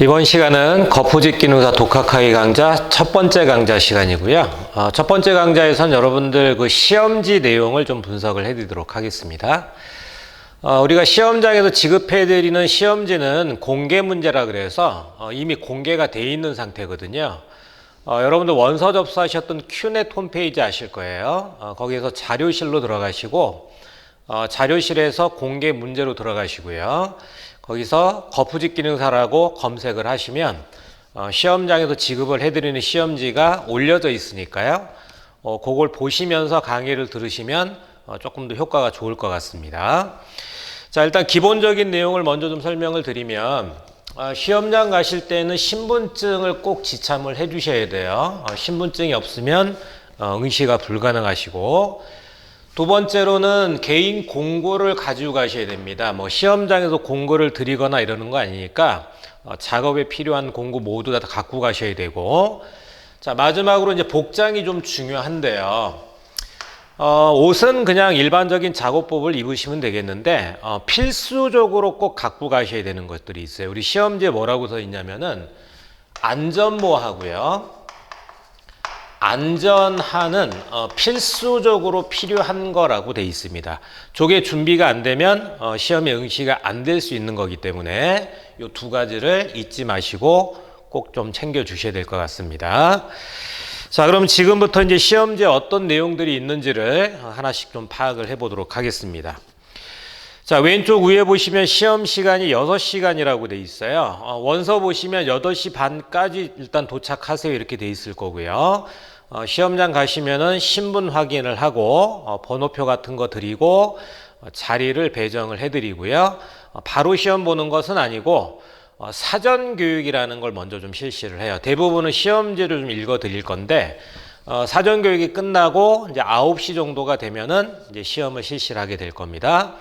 이번 시간은 거푸집 기능사 독학하기 강좌 첫 번째 강좌 시간이고요. 첫 번째 강좌에선 여러분들 그 시험지 내용을 좀 분석을 해드리도록 하겠습니다. 우리가 시험장에서 지급해드리는 시험지는 공개 문제라 그래서 이미 공개가 돼 있는 상태거든요. 여러분들 원서 접수하셨던 큐넷 홈페이지 아실 거예요. 거기에서 자료실로 들어가시고 자료실에서 공개 문제로 들어가시고요. 거기서 거푸집 기능사라고 검색을 하시면 시험장에서 지급을 해드리는 시험지가 올려져 있으니까요. 그걸 보시면서 강의를 들으시면 조금 더 효과가 좋을 것 같습니다. 자, 일단 기본적인 내용을 먼저 좀 설명을 드리면 시험장 가실 때는 신분증을 꼭 지참을 해 주셔야 돼요. 신분증이 없으면 응시가 불가능하시고, 두 번째로는 개인 공고를 가지고 가셔야 됩니다. 뭐 시험장에서 공고를 드리거나 이러는 거 아니니까 작업에 필요한 공고 모두 다 갖고 가셔야 되고, 자, 마지막으로 이제 복장이 좀 중요한데요. 옷은 그냥 일반적인 작업복을 입으시면 되겠는데 필수적으로 꼭 갖고 가셔야 되는 것들이 있어요. 우리 시험지에 뭐라고 써 있냐면은 안전모하고요, 안전하는 필수적으로 필요한 거라고 돼 있습니다. 저게 준비가 안 되면 시험에 응시가 안 될 수 있는 거기 때문에 이 두 가지를 잊지 마시고 꼭 좀 챙겨 주셔야 될 것 같습니다. 자, 그럼 지금부터 이제 시험지에 어떤 내용들이 있는지를 하나씩 좀 파악을 해 보도록 하겠습니다. 자, 왼쪽 위에 보시면 시험 시간이 6시간이라고 돼 있어요. 원서 보시면 8시 반까지 일단 도착하세요 이렇게 돼 있을 거고요. 시험장 가시면은 신분 확인을 하고 번호표 같은 거 드리고 자리를 배정을 해드리고요. 바로 시험 보는 것은 아니고 사전 교육이라는 걸 먼저 좀 실시를 해요. 대부분은 시험지를 좀 읽어 드릴 건데 사전 교육이 끝나고 이제 9시 정도가 되면은 이제 시험을 실시를 하게 될 겁니다.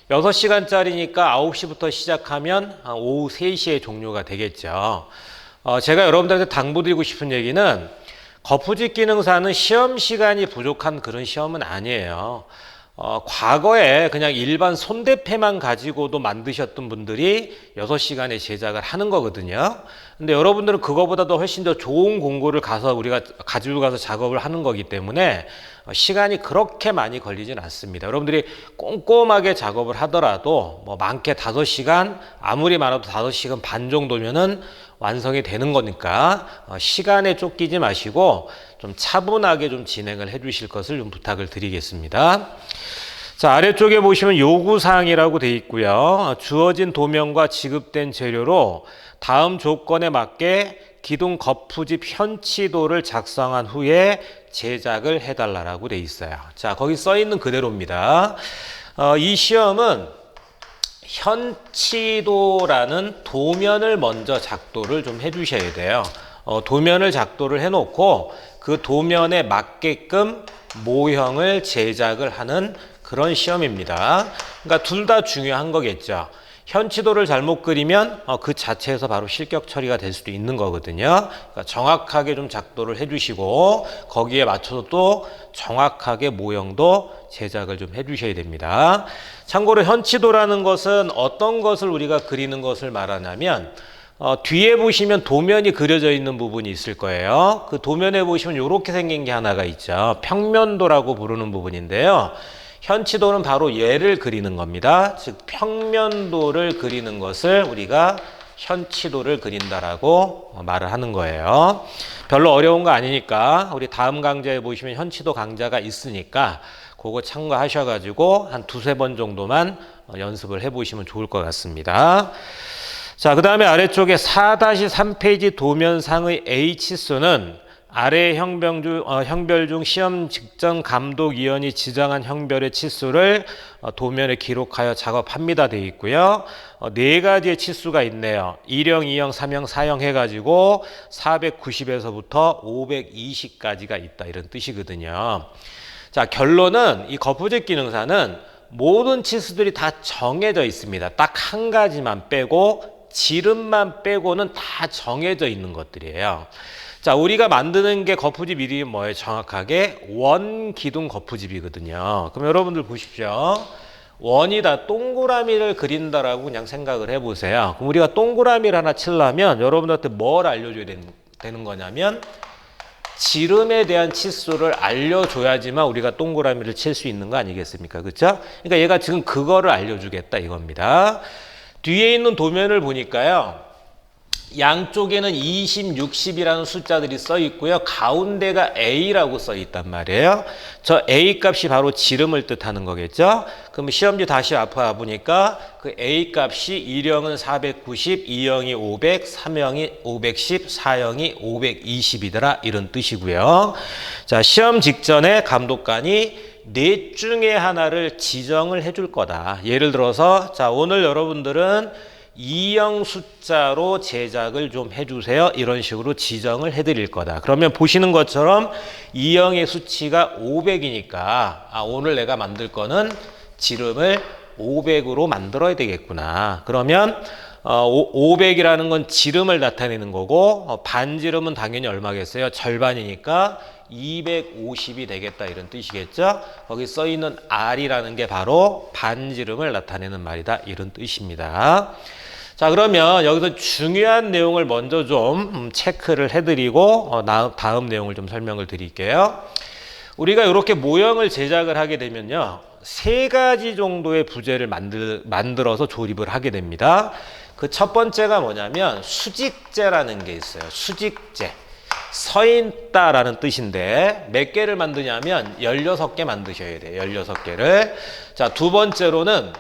6시간짜리니까 9시부터 시작하면 오후 3시에 종료가 되겠죠. 제가 여러분들한테 당부드리고 싶은 얘기는 거푸집 기능사는 시험 시간이 부족한 그런 시험은 아니에요. 과거에 그냥 일반 손대패만 가지고도 만드셨던 분들이 6시간에 제작을 하는 거거든요. 근데 여러분들은 그거보다도 훨씬 더 좋은 공고를 우리가 가지고 가서 작업을 하는 거기 때문에 시간이 그렇게 많이 걸리진 않습니다. 여러분들이 꼼꼼하게 작업을 하더라도 뭐 많게 5시간, 아무리 많아도 5시간 반 정도면은 완성이 되는 거니까 시간에 쫓기지 마시고 좀 차분하게 좀 진행을 해 주실 것을 좀 부탁을 드리겠습니다. 자, 아래쪽에 보시면 요구사항이라고 되어 있고요. 주어진 도면과 지급된 재료로 다음 조건에 맞게 기둥 거푸집 현치도를 작성한 후에 제작을 해달라고 되어 있어요. 자, 거기 써 있는 그대로입니다. 이 시험은 현치도라는 도면을 먼저 작도를 좀 해주셔야 돼요. 도면을 작도를 해놓고 그 도면에 맞게끔 모형을 제작을 하는 그런 시험입니다. 그러니까 둘 다 중요한 거겠죠. 현치도를 잘못 그리면 그 자체에서 바로 실격 처리가 될 수도 있는 거거든요. 그러니까 정확하게 좀 작도를 해주시고 거기에 맞춰서 또 정확하게 모형도 제작을 좀 해주셔야 됩니다. 참고로 현치도라는 것은 어떤 것을 우리가 그리는 것을 말하냐면 뒤에 보시면 도면이 그려져 있는 부분이 있을 거예요. 그 도면에 보시면 이렇게 생긴 게 하나가 있죠. 평면도라고 부르는 부분인데요. 현치도는 바로 얘를 그리는 겁니다. 즉 평면도를 그리는 것을 우리가 현치도를 그린다라고 말을 하는 거예요. 별로 어려운 거 아니니까 우리 다음 강좌에 보시면 현치도 강좌가 있으니까 그거 참고하셔가지고 한 2-3번 정도만 연습을 해보시면 좋을 것 같습니다. 자, 그 다음에 아래쪽에 4-3페이지 도면상의 H수는 아래 형별 중 시험 직전 감독위원이 지정한 형별의 치수를 도면에 기록하여 작업합니다 되어 있고요. 4가지의 치수가 있네요. 1형, 2형, 3형, 4형 해가지고 490에서부터 520까지가 있다 이런 뜻이거든요. 자, 결론은 이 거푸집 기능사는 모든 치수들이 다 정해져 있습니다. 딱 한 가지만 빼고 지름만 빼고는 다 정해져 있는 것들이에요. 자, 우리가 만드는 게 거푸집 이름이 뭐예요? 정확하게 원기둥 거푸집이거든요. 그럼 여러분들 보십시오. 원이다 동그라미를 그린다라고 그냥 생각을 해보세요. 그럼 우리가 동그라미를 하나 치려면 여러분들한테 뭘 알려줘야 되는 거냐면 지름에 대한 치수를 알려줘야지만 우리가 동그라미를 칠 수 있는 거 아니겠습니까? 그렇죠? 그러니까 얘가 지금 그거를 알려주겠다 이겁니다. 뒤에 있는 도면을 보니까요. 양쪽에는 20, 60이라는 숫자들이 써 있고요. 가운데가 A라고 써 있단 말이에요. 저 A 값이 바로 지름을 뜻하는 거겠죠. 그럼 시험지 다시 앞에 보니까 그 A 값이 1형은 490, 2형이 500, 3형이 510, 4형이 520이더라 이런 뜻이고요. 자, 시험 직전에 감독관이 넷 중에 하나를 지정을 해줄 거다. 예를 들어서 자, 오늘 여러분들은 2형 숫자로 제작을 좀 해주세요. 이런 식으로 지정을 해드릴 거다. 그러면 보시는 것처럼 2형의 수치가 500이니까 오늘 내가 만들 거는 지름을 500으로 만들어야 되겠구나. 그러면 500이라는 건 지름을 나타내는 거고 반지름은 당연히 얼마겠어요? 절반이니까 250이 되겠다 이런 뜻이겠죠. 거기 써 있는 R이라는 게 바로 반지름을 나타내는 말이다 이런 뜻입니다. 자, 그러면 여기서 중요한 내용을 먼저 좀 체크를 해드리고 다음 내용을 좀 설명을 드릴게요. 우리가 이렇게 모형을 제작을 하게 되면요. 3가지 정도의 부재를 만들어서 조립을 하게 됩니다. 그 첫 번째가 뭐냐면 수직재라는 게 있어요. 수직재. 서 있다라는 뜻인데 몇 개를 만드냐면 16개 만드셔야 돼요. 16개를. 자, 두 번째로는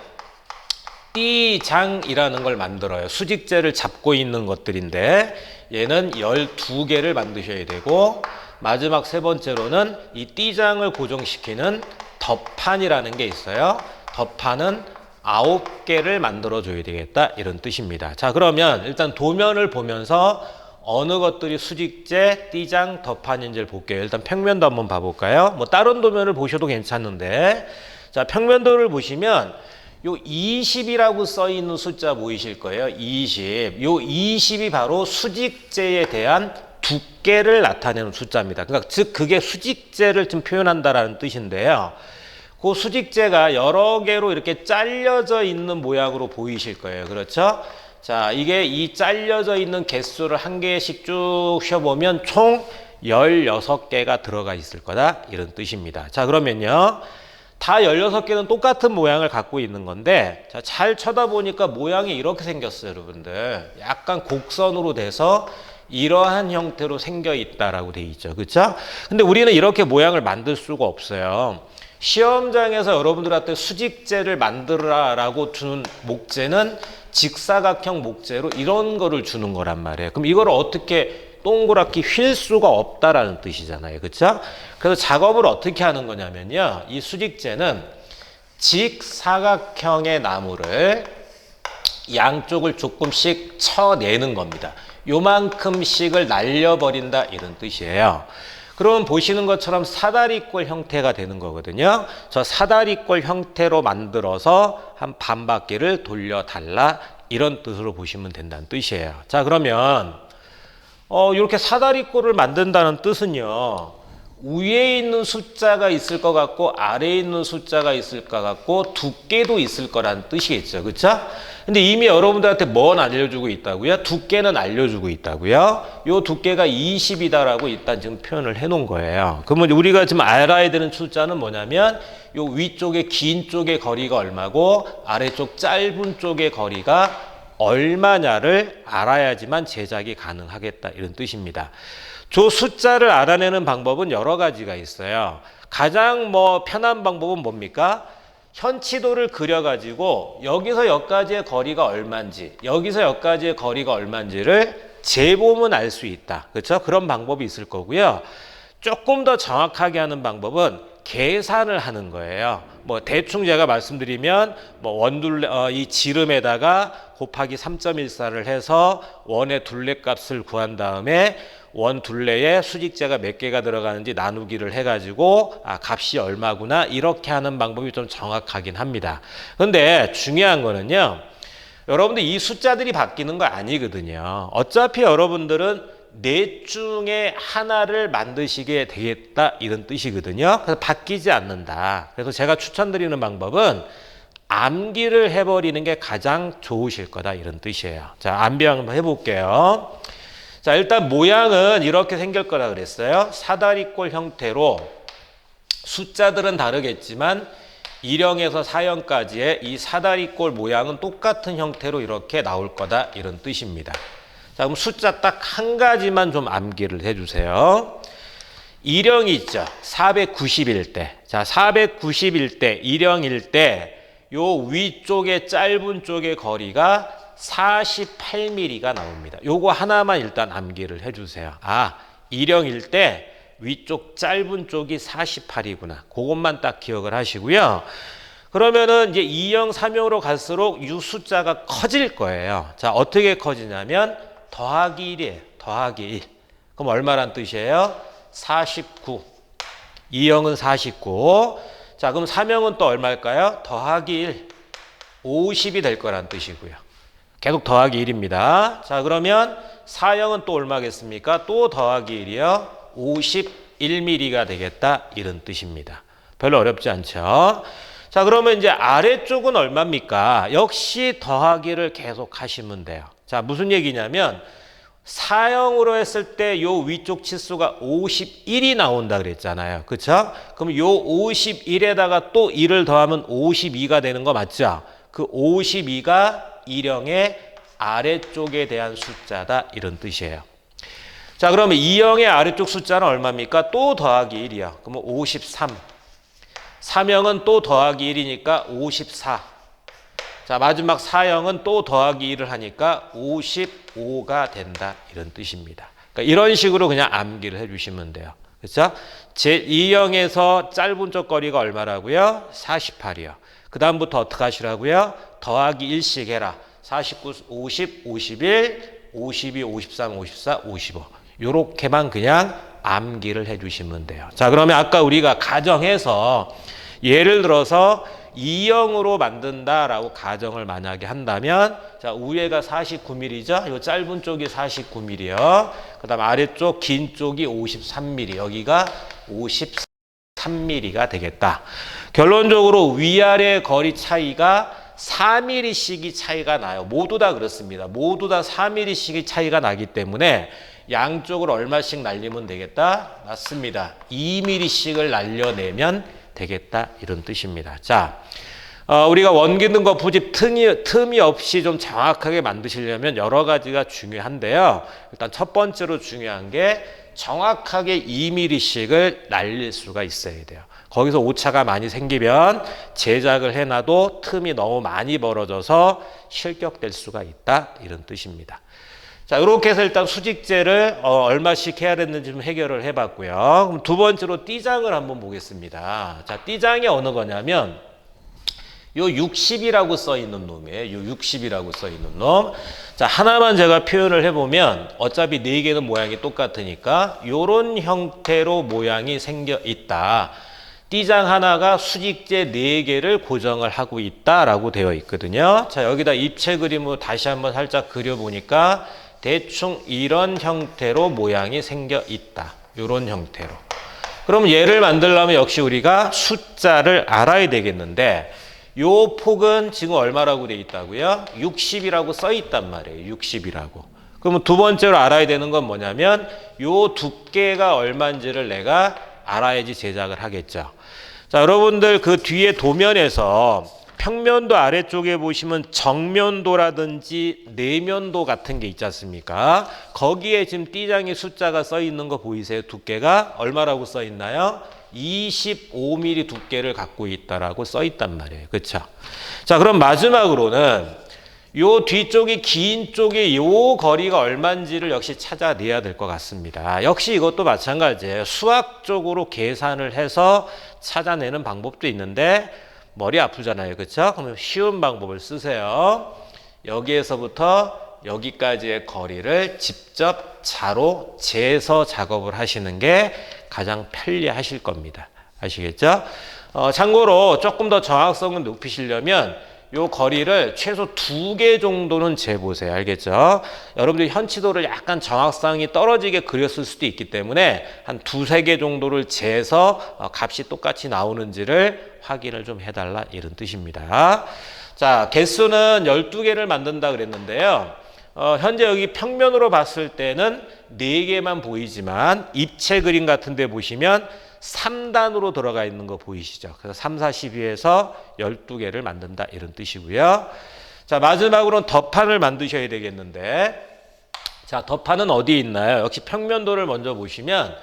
띠장이라는 걸 만들어요. 수직재를 잡고 있는 것들인데 얘는 12개를 만드셔야 되고 마지막 세 번째로는 이 띠장을 고정시키는 덧판이라는 게 있어요. 덧판은 9개를 만들어 줘야 되겠다 이런 뜻입니다. 자, 그러면 일단 도면을 보면서 어느 것들이 수직재, 띠장, 덧판인지를 볼게요. 일단 평면도 한번 봐볼까요? 뭐 다른 도면을 보셔도 괜찮은데 자, 평면도를 보시면 요 20이라고 써 있는 숫자 보이실 거예요. 20. 요 20이 바로 수직재에 대한 두께를 나타내는 숫자입니다. 그러니까 즉 그게 수직재를 좀 표현한다라는 뜻인데요. 그 수직재가 여러 개로 이렇게 잘려져 있는 모양으로 보이실 거예요. 그렇죠? 자, 이게 이 잘려져 있는 개수를 한 개씩 쭉 쉬어보면 총 16개가 들어가 있을 거다. 이런 뜻입니다. 자, 그러면요. 다 16개는 똑같은 모양을 갖고 있는 건데 자, 잘 쳐다보니까 모양이 이렇게 생겼어요. 여러분들. 약간 곡선으로 돼서 이러한 형태로 생겨 있다라고 돼 있죠. 그렇죠? 근데 우리는 이렇게 모양을 만들 수가 없어요. 시험장에서 여러분들한테 수직재를 만들어라라고 주는 목재는 직사각형 목재로 이런 거를 주는 거란 말이에요. 그럼 이걸 어떻게 동그랗게 휠 수가 없다라는 뜻이잖아요. 그렇죠? 그래서 작업을 어떻게 하는 거냐면요. 이 수직재는 직사각형의 나무를 양쪽을 조금씩 쳐내는 겁니다. 요만큼씩을 날려버린다 이런 뜻이에요. 그럼 보시는 것처럼 사다리꼴 형태가 되는 거거든요. 저 사다리꼴 형태로 만들어서 한 반바퀴를 돌려달라 이런 뜻으로 보시면 된다는 뜻이에요. 자, 그러면 이렇게 사다리꼴을 만든다는 뜻은요. 위에 있는 숫자가 있을 것 같고 아래에 있는 숫자가 있을 것 같고 두께도 있을 거라는 뜻이겠죠. 그렇죠? 근데 이미 여러분들한테 뭔 알려주고 있다고요? 두께는 알려주고 있다고요. 요 두께가 20이다라고 일단 지금 표현을 해놓은 거예요. 그러면 우리가 지금 알아야 되는 숫자는 뭐냐면 요 위쪽에 긴 쪽의 거리가 얼마고 아래쪽 짧은 쪽의 거리가 얼마냐를 알아야지만 제작이 가능하겠다 이런 뜻입니다. 저 숫자를 알아내는 방법은 여러 가지가 있어요. 가장 편한 방법은 뭡니까? 현치도를 그려가지고 여기서 여기까지의 거리가 얼마인지 여기서 여기까지의 거리가 얼마인지를 재보면 알 수 있다. 그렇죠? 그런 방법이 있을 거고요. 조금 더 정확하게 하는 방법은 계산을 하는 거예요. 대충 제가 말씀드리면 원둘레 이 지름에다가 곱하기 3.14를 해서 원의 둘레 값을 구한 다음에 원 둘레에 수직재가 몇 개가 들어가는지 나누기를 해가지고 값이 얼마구나 이렇게 하는 방법이 좀 정확하긴 합니다. 그런데 중요한 거는요. 여러분들 이 숫자들이 바뀌는 거 아니거든요. 어차피 여러분들은 넷 중에 하나를 만드시게 되겠다 이런 뜻이거든요. 그래서 바뀌지 않는다. 그래서 제가 추천드리는 방법은 암기를 해버리는 게 가장 좋으실 거다 이런 뜻이에요. 자, 암기 한번 해볼게요. 자, 일단 모양은 이렇게 생길 거라 그랬어요. 사다리꼴 형태로 숫자들은 다르겠지만 1형에서 4형까지의 이 사다리꼴 모양은 똑같은 형태로 이렇게 나올 거다 이런 뜻입니다. 자, 그럼 숫자 딱 한 가지만 좀 암기를 해주세요. 1형이 있죠. 491대. 자, 491대, 1형일 때 요 위쪽에 짧은 쪽의 거리가 48mm가 나옵니다. 요거 하나만 일단 암기를 해주세요. 아, 1형일 때 위쪽 짧은 쪽이 48이구나. 그것만 딱 기억을 하시고요. 그러면은 이제 2형, 3형으로 갈수록 이 숫자가 커질 거예요. 자, 어떻게 커지냐면 더하기 1이에요. 더하기 1. 그럼 얼마란 뜻이에요? 49. 2형은 49. 자, 그럼 3형은 또 얼마일까요? 더하기 1. 50이 될 거란 뜻이고요. 계속 더하기 1입니다. 자, 그러면 4형은 또 얼마겠습니까? 또 더하기 1이요. 51mm가 되겠다 이런 뜻입니다. 별로 어렵지 않죠? 자, 그러면 이제 아래쪽은 얼마입니까? 역시 더하기를 계속 하시면 돼요. 자, 무슨 얘기냐면 4형으로 했을 때 요 위쪽 치수가 51이 나온다 그랬잖아요. 그쵸? 그럼 요 51에다가 또 1을 더하면 52가 되는 거 맞죠? 그 52가 1형의 아래쪽에 대한 숫자다 이런 뜻이에요. 자, 그러면 2형의 아래쪽 숫자는 얼마입니까? 또 더하기 1이요. 그러면 53. 3형은 또 더하기 1이니까 54. 자, 마지막 4형은 또 더하기 1을 하니까 55가 된다 이런 뜻입니다. 그러니까 이런 식으로 그냥 암기를 해주시면 돼요. 그렇죠? 제2형에서 짧은 쪽 거리가 얼마라고요? 48이요. 그 다음부터 어떻게 하시라고요? 더하기 1씩 해라. 49, 50, 51, 52, 53, 54, 55. 요렇게만 그냥 암기를 해주시면 돼요. 자, 그러면 아까 우리가 가정해서 예를 들어서 2형으로 만든다라고 가정을 만약에 한다면, 자, 위에가 49mm죠? 요 짧은 쪽이 49mm요. 그 다음 아래쪽 긴 쪽이 53mm. 여기가 53mm가 되겠다. 결론적으로 위아래 거리 차이가 4mm씩이 차이가 나요. 모두 다 그렇습니다. 모두 다 4mm씩이 차이가 나기 때문에 양쪽을 얼마씩 날리면 되겠다? 맞습니다. 2mm씩을 날려내면 되겠다 이런 뜻입니다. 자, 우리가 원기둥과 부집 틈이 없이 좀 정확하게 만드시려면 여러 가지가 중요한데요. 일단 첫 번째로 중요한 게 정확하게 2mm씩을 날릴 수가 있어야 돼요. 거기서 오차가 많이 생기면 제작을 해놔도 틈이 너무 많이 벌어져서 실격될 수가 있다 이런 뜻입니다. 자, 이렇게 해서 일단 수직제를 얼마씩 해야 되는지 좀 해결을 해봤고요. 그럼 두 번째로 띠장을 한번 보겠습니다. 자, 띠장이 어느 거냐면 요 60이라고 써 있는 놈이에요. 요 60이라고 써 있는 놈. 자, 하나만 제가 표현을 해보면 어차피 네 개는 모양이 똑같으니까 요런 형태로 모양이 생겨 있다. 띠장 하나가 수직제 4개를 고정을 하고 있다라고 되어 있거든요. 자, 여기다 입체 그림으로 다시 한번 살짝 그려보니까 대충 이런 형태로 모양이 생겨 있다. 이런 형태로. 그럼 얘를 만들려면 역시 우리가 숫자를 알아야 되겠는데 요 폭은 지금 얼마라고 돼 있다고요? 60이라고 써 있단 말이에요. 60이라고. 그러면 두 번째로 알아야 되는 건 뭐냐면 요 두께가 얼마인지를 내가 알아야지 제작을 하겠죠. 자, 여러분들 그 뒤에 도면에서 평면도 아래쪽에 보시면 정면도라든지 내면도 같은 게 있지 않습니까? 거기에 지금 띠장의 숫자가 써 있는 거 보이세요? 두께가 얼마라고 써 있나요? 25mm 두께를 갖고 있다라고 써 있단 말이에요. 그렇죠? 자, 그럼 마지막으로는 요 뒤쪽이 긴 쪽의 요 거리가 얼마인지를 역시 찾아내야 될 것 같습니다. 역시 이것도 마찬가지예요. 수학적으로 계산을 해서 찾아내는 방법도 있는데 머리 아프잖아요. 그렇죠? 그러면 쉬운 방법을 쓰세요. 여기에서부터 여기까지의 거리를 직접 자로 재서 작업을 하시는 게 가장 편리하실 겁니다. 아시겠죠? 참고로 조금 더 정확성을 높이시려면 요 거리를 최소 2개 정도는 재보세요. 알겠죠? 여러분들이 현치도를 약간 정확성이 떨어지게 그렸을 수도 있기 때문에 한 2-3개 정도를 재서 값이 똑같이 나오는지를 확인을 좀 해달라 이런 뜻입니다. 자, 개수는 12개를 만든다 그랬는데요. 현재 여기 평면으로 봤을 때는 4개만 보이지만 입체 그림 같은 데 보시면 3단으로 들어가 있는 거 보이시죠? 그래서 3, 4, 12에서 12개를 만든다 이런 뜻이고요. 자, 마지막으로는 덧판을 만드셔야 되겠는데, 자, 덧판은 어디에 있나요? 역시 평면도를 먼저 보시면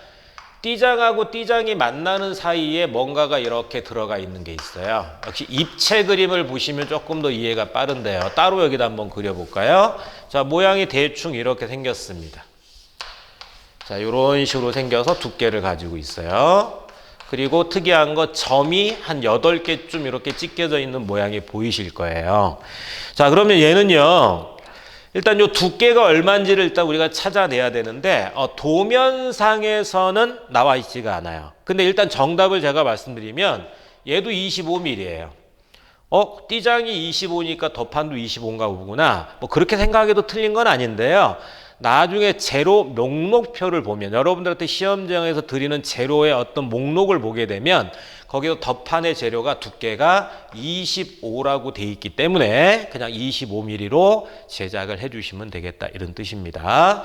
띠장하고 띠장이 만나는 사이에 뭔가가 이렇게 들어가 있는 게 있어요. 역시 입체 그림을 보시면 조금 더 이해가 빠른데요. 따로 여기다 한번 그려볼까요? 자, 모양이 대충 이렇게 생겼습니다. 자, 이런 식으로 생겨서 두께를 가지고 있어요. 그리고 특이한 거 점이 한 8개쯤 이렇게 찢겨져 있는 모양이 보이실 거예요. 자, 그러면 얘는요, 일단 요 두께가 얼마인지를 일단 우리가 찾아내야 되는데, 도면상에서는 나와 있지가 않아요. 근데 일단 정답을 제가 말씀드리면 얘도 25mm예요. 띠장이 25니까 덧판도 25인가 보구나. 뭐 그렇게 생각해도 틀린 건 아닌데요. 나중에 재료 목록표를 보면, 여러분들한테 시험장에서 드리는 재료의 어떤 목록을 보게 되면 거기서 덧판의 재료가 두께가 25라고 돼 있기 때문에 그냥 25mm로 제작을 해주시면 되겠다 이런 뜻입니다.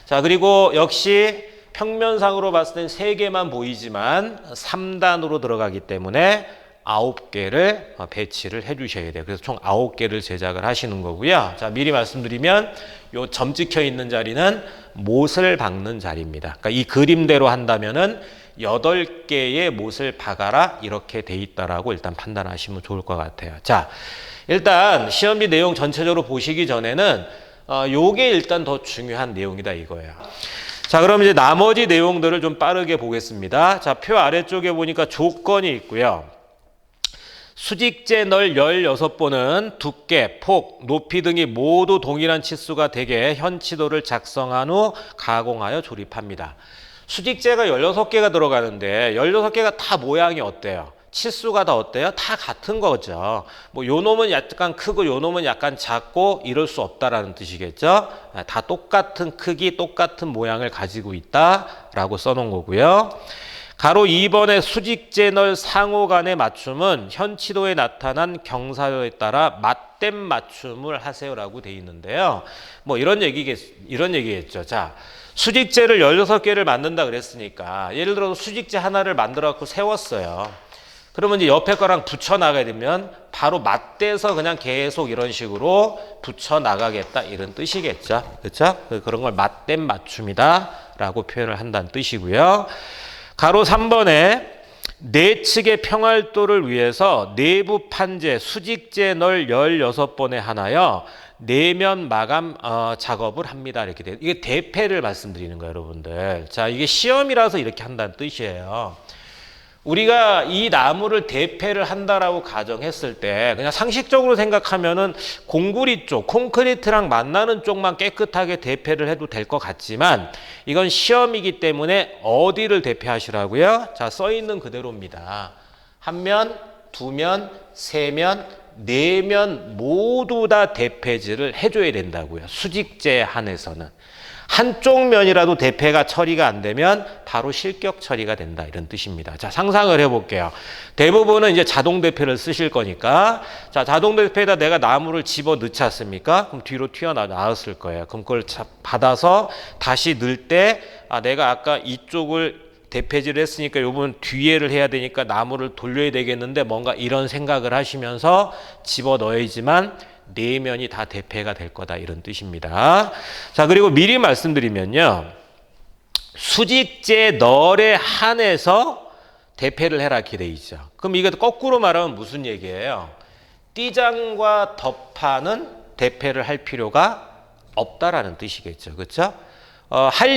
자, 그리고 역시 평면상으로 봤을 땐 3개만 보이지만 3단으로 들어가기 때문에 9개를 배치를 해 주셔야 돼요. 그래서 총 9개를 제작을 하시는 거고요. 자, 미리 말씀드리면 요 점 찍혀 있는 자리는 못을 박는 자리입니다. 그러니까 이 그림대로 한다면은 8개의 못을 박아라 이렇게 돼 있다라고 일단 판단하시면 좋을 것 같아요. 자, 일단 시험지 내용 전체적으로 보시기 전에는 요게 일단 더 중요한 내용이다 이거예요. 자, 그럼 이제 나머지 내용들을 좀 빠르게 보겠습니다. 자, 표 아래쪽에 보니까 조건이 있고요. 수직재 널 16번은 두께, 폭, 높이 등이 모두 동일한 치수가 되게 현치도를 작성한 후 가공하여 조립합니다. 수직재가 16개가 들어가는데 16개가 다 모양이 어때요? 치수가 다 어때요? 다 같은 거죠. 뭐 요 놈은 약간 크고 요 놈은 약간 작고 이럴 수 없다라는 뜻이겠죠. 다 똑같은 크기, 똑같은 모양을 가지고 있다라고 써놓은 거고요. 가로 2번의 수직재 널 상호 간의 맞춤은 현치도에 나타난 경사에 따라 맞댐 맞춤을 하세요라고 돼 있는데요. 뭐 이런 얘기겠죠. 자, 수직재를 16개를 만든다 그랬으니까 예를 들어서 수직재 하나를 만들어 갖고 세웠어요. 그러면 이제 옆에 거랑 붙여 나가야 되면 바로 맞대서 그냥 계속 이런 식으로 붙여 나가겠다 이런 뜻이겠죠. 그렇죠? 그런 걸 맞댐 맞춤이다라고 표현을 한다는 뜻이고요. 가로 3번에 내측의 평활도를 위해서 내부 판재 수직재 널 16번에 하나여 내면 마감 작업을 합니다. 이렇게 돼요. 이게 대패를 말씀드리는 거예요, 여러분들. 자, 이게 시험이라서 이렇게 한다는 뜻이에요. 우리가 이 나무를 대패를 한다라고 가정했을 때 그냥 상식적으로 생각하면은 공구리 쪽, 콘크리트랑 만나는 쪽만 깨끗하게 대패를 해도 될 것 같지만 이건 시험이기 때문에 어디를 대패하시라고요? 자, 써 있는 그대로입니다. 한 면, 두 면, 세 면, 네 면 모두 다 대패질을 해줘야 된다고요. 수직재에 한해서는. 한쪽 면이라도 대패가 처리가 안 되면 바로 실격 처리가 된다 이런 뜻입니다. 자, 상상을 해볼게요. 대부분은 이제 자동 대패를 쓰실 거니까 자, 자동 대패에다 내가 나무를 집어 넣지 않습니까? 그럼 뒤로 튀어나왔을 거예요. 그럼 그걸 받아서 다시 넣을 때 내가 아까 이쪽을 대패질을 했으니까 요 부분 뒤에를 해야 되니까 나무를 돌려야 되겠는데 뭔가 이런 생각을 하시면서 집어 넣어야지만 네 면이 다 대패가 될 거다 이런 뜻입니다. 자, 그리고 미리 말씀드리면요. 수직재 널에 한해서 대패를 해라 이렇게 돼 있죠. 그럼 이거 거꾸로 말하면 무슨 얘기예요? 띠장과 덧판은 대패를 할 필요가 없다라는 뜻이겠죠. 그렇죠?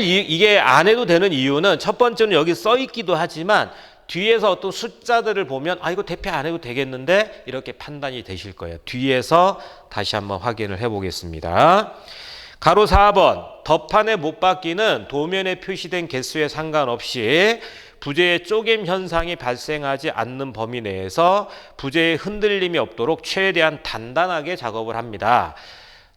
이게 안 해도 되는 이유는 첫 번째는 여기 써 있기도 하지만 뒤에서 어떤 숫자들을 보면 이거 대패 안 해도 되겠는데 이렇게 판단이 되실 거예요. 뒤에서 다시 한번 확인을 해 보겠습니다. 가로 4번 덧판의 못박기는 도면에 표시된 개수에 상관없이 부재의 쪼갰 현상이 발생하지 않는 범위 내에서 부재의 흔들림이 없도록 최대한 단단하게 작업을 합니다.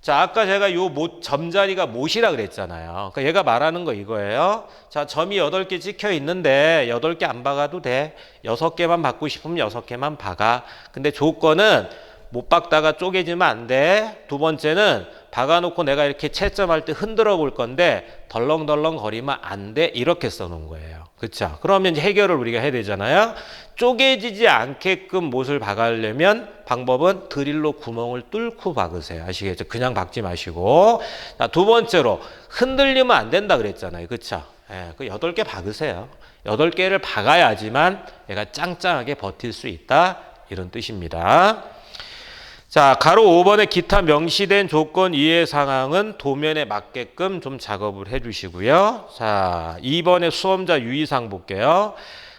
자, 아까 제가 요 점자리가 못이라 그랬잖아요. 그러니까 얘가 말하는 거 이거예요. 자, 점이 8개 찍혀 있는데 8개 안 박아도 돼. 6개만 박고 싶으면 6개만 박아. 근데 조건은 못 박다가 쪼개지면 안 돼. 두 번째는 박아놓고 내가 이렇게 채점할 때 흔들어 볼 건데 덜렁덜렁 거리면 안 돼. 이렇게 써놓은 거예요. 그렇죠? 그러면 이제 해결을 우리가 해야 되잖아요. 쪼개지지 않게끔 못을 박으려면 방법은 드릴로 구멍을 뚫고 박으세요. 아시겠죠? 그냥 박지 마시고. 자, 두 번째로 흔들리면 안 된다 그랬잖아요. 그렇죠? 예, 그 8개 박으세요. 8개를 박아야지만 얘가 짱짱하게 버틸 수 있다. 이런 뜻입니다. 자, 가로 5번의 기타 명시된 조건 이해 상황은 도면에 맞게끔 좀 작업을 해 주시고요. 자, 2번의 수험자 유의사항 볼게요.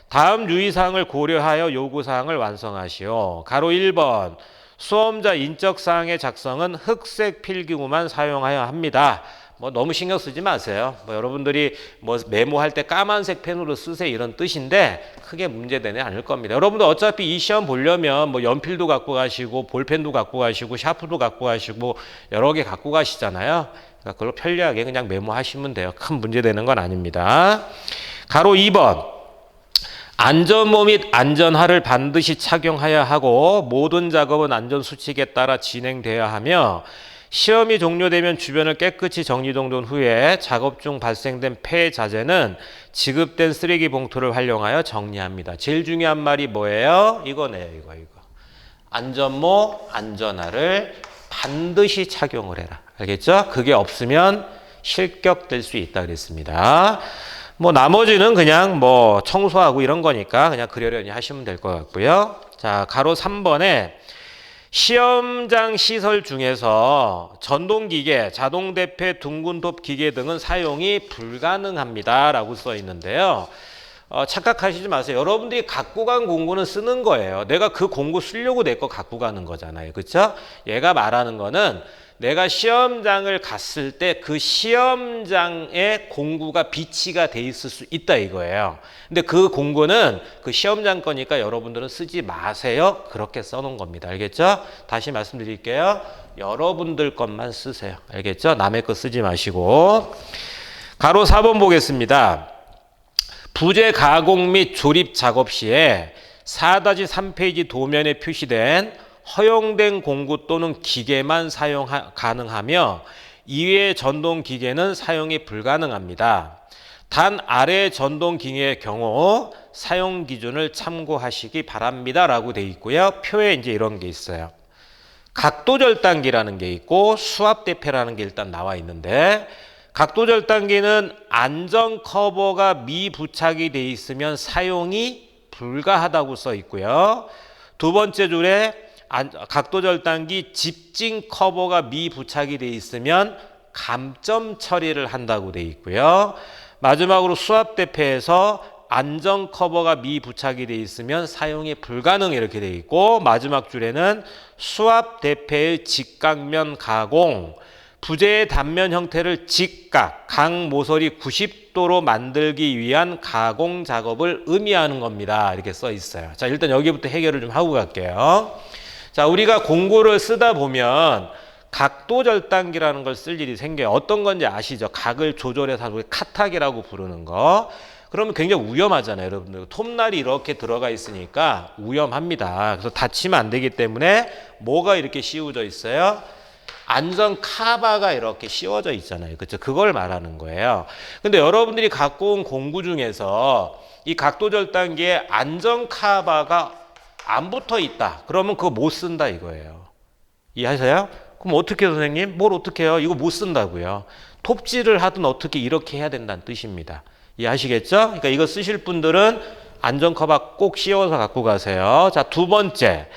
다음 유의사항을 고려하여 요구사항을 완성하시오. 가로 1번 수험자 인적사항의 작성은 흑색 필기구만 사용하여 합니다. 뭐 너무 신경 쓰지 마세요. 뭐 여러분들이 뭐 메모할 때 까만색 펜으로 쓰세요 이런 뜻인데 크게 문제되지 않을 겁니다. 여러분들 어차피 이 시험 보려면 뭐 연필도 갖고 가시고 볼펜도 갖고 가시고 샤프도 갖고 가시고 여러 개 갖고 가시잖아요. 그러니까 그걸 편리하게 그냥 메모하시면 돼요. 큰 문제되는 건 아닙니다. 가로 2번 안전모 및 안전화를 반드시 착용해야 하고 모든 작업은 안전수칙에 따라 진행되어야 하며 시험이 종료되면 주변을 깨끗이 정리정돈 후에 작업 중 발생된 폐자재는 지급된 쓰레기 봉투를 활용하여 정리합니다. 제일 중요한 말이 뭐예요? 이거네요. 이거. 안전모, 안전화를 반드시 착용을 해라. 알겠죠? 그게 없으면 실격될 수 있다 그랬습니다. 뭐 나머지는 그냥 뭐 청소하고 이런 거니까 그냥 그러려니 하시면 될 것 같고요. 자, 가로 3번에 시험장 시설 중에서 전동기계, 자동대패, 둥근톱 기계 등은 사용이 불가능합니다 라고 써 있는데요. 착각하시지 마세요. 여러분들이 갖고 간 공구는 쓰는 거예요. 내가 그 공구 쓰려고 내 거 갖고 가는 거잖아요. 그렇죠? 얘가 말하는 거는 내가 시험장을 갔을 때 그 시험장에 공구가 비치가 돼 있을 수 있다 이거예요. 근데 그 공구는 그 시험장 거니까 여러분들은 쓰지 마세요. 그렇게 써놓은 겁니다. 알겠죠? 다시 말씀드릴게요. 여러분들 것만 쓰세요. 알겠죠? 남의 거 쓰지 마시고. 가로 4번 보겠습니다. 부재 가공 및 조립 작업 시에 4-3페이지 도면에 표시된 허용된 공구 또는 기계만 사용 가능하며 이외의 전동 기계는 사용이 불가능합니다. 단 아래 전동 기계의 경우 사용 기준을 참고하시기 바랍니다 라고 되어 있고요. 표에 이제 이런 게 있어요. 각도 절단기라는 게 있고 수압 대패라는 게 일단 나와 있는데 각도 절단기는 안전 커버가 미부착이 되어 있으면 사용이 불가하다고 써 있고요. 두 번째 줄에 각도 절단기 집진 커버가 미부착이 되어 있으면 감점 처리를 한다고 되어 있고요. 마지막으로 수압 대패에서 안전 커버가 미부착이 되어 있으면 사용이 불가능 이렇게 되어 있고 마지막 줄에는 수압 대패의 직각면 가공 부재의 단면 형태를 직각, 각 모서리 90도로 만들기 위한 가공 작업을 의미하는 겁니다. 이렇게 써 있어요. 자, 일단 여기부터 해결을 좀 하고 갈게요. 자, 우리가 공구를 쓰다 보면 각도 절단기라는 걸 쓸 일이 생겨요. 어떤 건지 아시죠? 각을 조절해서 우리 카탁이라고 부르는 거. 그러면 굉장히 위험하잖아요, 여러분들. 톱날이 이렇게 들어가 있으니까 위험합니다. 그래서 다치면 안 되기 때문에 뭐가 이렇게 씌워져 있어요? 안전 카바가 이렇게 씌워져 있잖아요. 그렇죠? 그걸 말하는 거예요. 근데 여러분들이 갖고 온 공구 중에서 이 각도 절단기에 안전 카바가 안 붙어 있다. 그러면 그거 못 쓴다 이거예요. 이해하세요? 그럼 어떻게 해요, 선생님? 뭘 어떻게 해요? 이거 못 쓴다고요. 톱질을 하든 어떻게 이렇게 해야 된다는 뜻입니다. 이해하시겠죠? 그러니까 이거 쓰실 분들은 안전 커버 꼭 씌워서 갖고 가세요. 자, 두 번째.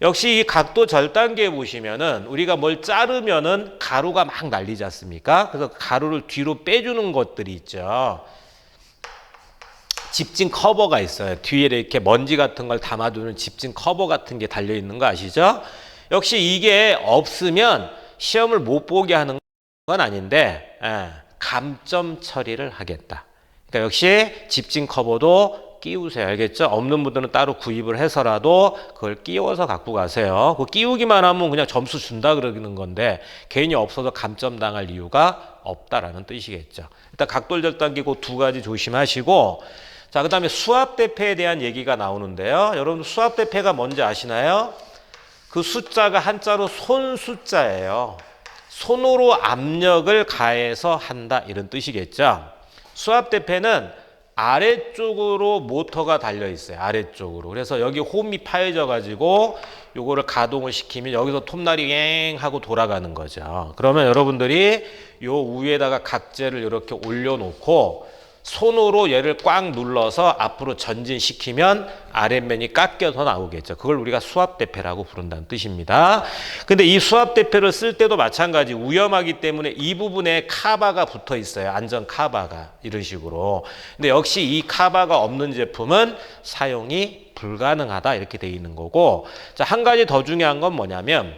역시 이 각도 절단기에 보시면은 우리가 뭘 자르면은 가루가 막 날리지 않습니까? 그래서 가루를 뒤로 빼주는 것들이 있죠. 집진 커버가 있어요. 뒤에 이렇게 먼지 같은 걸 담아두는 집진 커버 같은 게 달려있는 거 아시죠? 역시 이게 없으면 시험을 못 보게 하는 건 아닌데 감점 처리를 하겠다. 그러니까 역시 집진 커버도 끼우세요. 알겠죠? 없는 분들은 따로 구입을 해서라도 그걸 끼워서 갖고 가세요. 그 끼우기만 하면 그냥 점수 준다 그러는 건데 괜히 없어서 감점 당할 이유가 없다라는 뜻이겠죠. 일단 각돌절단기 그 두 가지 조심하시고, 자, 그 다음에 수압대패에 대한 얘기가 나오는데요. 여러분 수압대패가 뭔지 아시나요? 그 숫자가 한자로 손 숫자예요. 손으로 압력을 가해서 한다 이런 뜻이겠죠. 수압대패는 아래쪽으로 모터가 달려 있어요. 아래쪽으로. 그래서 여기 홈이 파여져 가지고 요거를 가동을 시키면 여기서 톱날이 엥 하고 돌아가는 거죠. 그러면 여러분들이 요 위에다가 각재를 이렇게 올려놓고 손으로 얘를 꽉 눌러서 앞으로 전진시키면 아랫면이 깎여서 나오겠죠. 그걸 우리가 수압대패라고 부른다는 뜻입니다. 근데 이 수압대패를 쓸 때도 마찬가지 위험하기 때문에 이 부분에 카바가 붙어 있어요. 안전 카바가 이런 식으로. 근데 역시 이 카바가 없는 제품은 사용이 불가능하다 이렇게 돼 있는 거고, 자, 한 가지 더 중요한 건 뭐냐면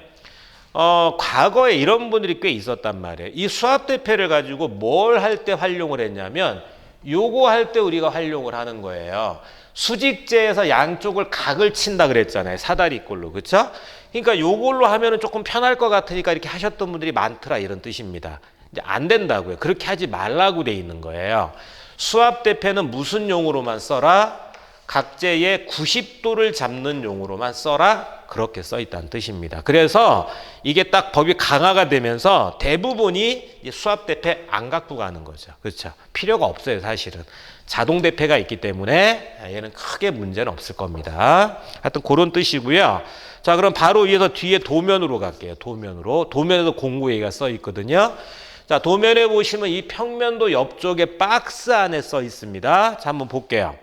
과거에 이런 분들이 꽤 있었단 말이에요. 이 수압대패를 가지고 뭘 할 때 활용을 했냐면 요거 할 때 우리가 활용을 하는 거예요. 수직재에서 양쪽을 각을 친다 그랬잖아요. 사다리꼴로. 그렇죠? 그러니까 요걸로 하면은 조금 편할 것 같으니까 이렇게 하셨던 분들이 많더라 이런 뜻입니다. 이제 안 된다고요. 그렇게 하지 말라고 돼 있는 거예요. 수압대패는 무슨 용으로만 써라? 각재의 90도를 잡는 용으로만 써라. 그렇게 써 있다는 뜻입니다. 그래서 이게 딱 법이 강화가 되면서 대부분이 수압대패 안 갖고 가는 거죠. 그렇죠? 필요가 없어요, 사실은. 자동대패가 있기 때문에 얘는 크게 문제는 없을 겁니다. 하여튼 그런 뜻이고요. 자, 그럼 바로 위에서 뒤에 도면으로 갈게요. 도면으로. 도면에도 공구 얘기가 써 있거든요. 자, 도면에 보시면 이 평면도 옆쪽에 박스 안에 써 있습니다. 자, 한번 볼게요.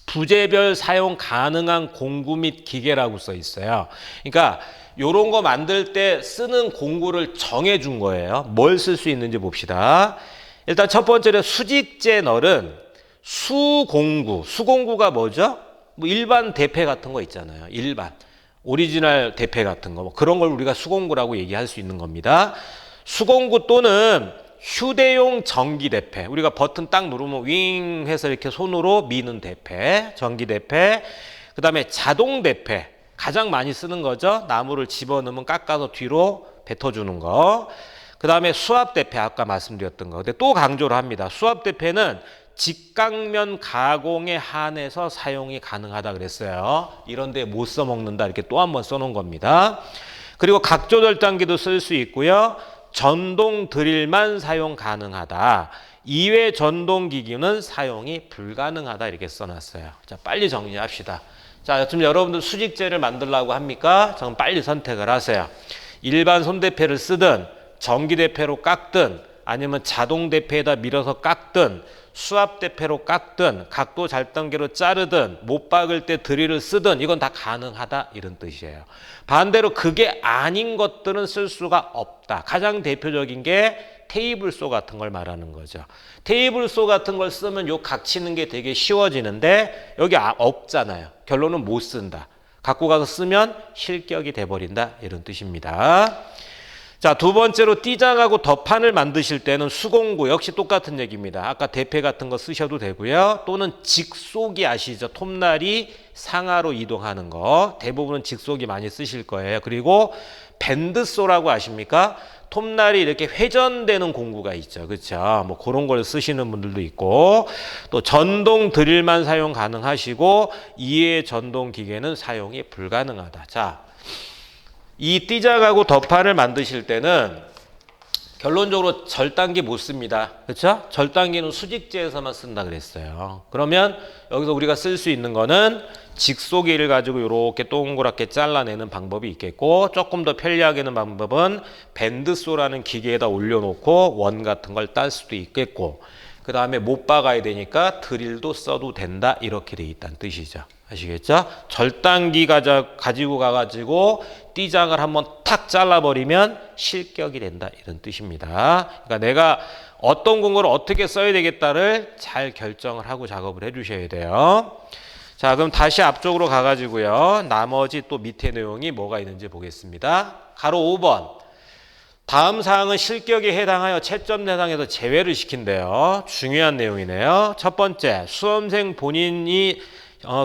부재별 사용 가능한 공구 및 기계라고 써 있어요. 그러니까 요런 거 만들 때 쓰는 공구를 정해 준 거예요. 뭘 쓸 수 있는지 봅시다. 일단 첫 번째로 수직재 널은 수공구. 수공구가 뭐죠? 뭐 일반 대패 같은 거 있잖아요. 일반 오리지널 대패 같은 거. 뭐 그런 걸 우리가 수공구라고 얘기할 수 있는 겁니다. 수공구 또는 휴대용 전기대패. 우리가 버튼 딱 누르면 윙 해서 이렇게 손으로 미는 대패, 전기대패. 그 다음에 자동대패. 가장 많이 쓰는 거죠. 나무를 집어넣으면 깎아서 뒤로 뱉어주는 거. 그 다음에 수압대패, 아까 말씀드렸던 거. 근데 또 강조를 합니다. 수압대패는 직각면 가공에 한해서 사용이 가능하다 그랬어요. 이런 데 못 써먹는다 이렇게 또 한 번 써놓은 겁니다. 그리고 각조절단기도 쓸 수 있고요. 전동 드릴만 사용 가능하다. 이외 전동 기기는 사용이 불가능하다 이렇게 써놨어요. 자, 빨리 정리합시다. 자, 지금 여러분들 수직재를 만들려고 합니까? 전 빨리 선택을 하세요. 일반 손대패를 쓰든 전기대패로 깎든 아니면 자동대패에다 밀어서 깎든 수압대패로 깎든 각도 잘단계로 자르든 못 박을 때 드릴을 쓰든 이건 다 가능하다 이런 뜻이에요. 반대로 그게 아닌 것들은 쓸 수가 없다. 가장 대표적인 게 테이블소 같은 걸 말하는 거죠. 테이블소 같은 걸 쓰면 요 각 치는 게 되게 쉬워지는데 여기 없잖아요. 결론은 못 쓴다. 갖고 가서 쓰면 실격이 돼버린다 이런 뜻입니다. 자, 두 번째로 띠장하고 덧판을 만드실 때는 수공구 역시 똑같은 얘기입니다. 아까 대패 같은 거 쓰셔도 되고요. 또는 직속이 아시죠? 톱날이 상하로 이동하는 거. 대부분은 직속이 많이 쓰실 거예요. 그리고 밴드소라고 아십니까? 톱날이 이렇게 회전되는 공구가 있죠. 그렇죠? 뭐 그런 걸 쓰시는 분들도 있고 또 전동 드릴만 사용 가능하시고 이외의 전동 기계는 사용이 불가능하다. 자, 이 띠장하고 덧판을 만드실 때는 결론적으로 절단기 못 씁니다. 그렇죠? 절단기는 수직재에서만 쓴다 그랬어요. 그러면 여기서 우리가 쓸 수 있는 거는 직소기를 가지고 이렇게 동그랗게 잘라내는 방법이 있겠고 조금 더 편리하게 하는 방법은 밴드소라는 기계에다 올려놓고 원 같은 걸 딸 수도 있겠고 그 다음에 못 박아야 되니까 드릴도 써도 된다 이렇게 돼 있다는 뜻이죠. 아시겠죠? 절단기 가지고 가가지고 띠장을 한번 탁 잘라버리면 실격이 된다 이런 뜻입니다. 그러니까 내가 어떤 공구를 어떻게 써야 되겠다를 잘 결정을 하고 작업을 해주셔야 돼요. 자, 그럼 다시 앞쪽으로 가가지고요. 나머지 또 밑에 내용이 뭐가 있는지 보겠습니다. 가로 5번. 다음 사항은 실격에 해당하여 채점 대상에서 제외를 시킨대요. 중요한 내용이네요. 첫 번째, 수험생 본인이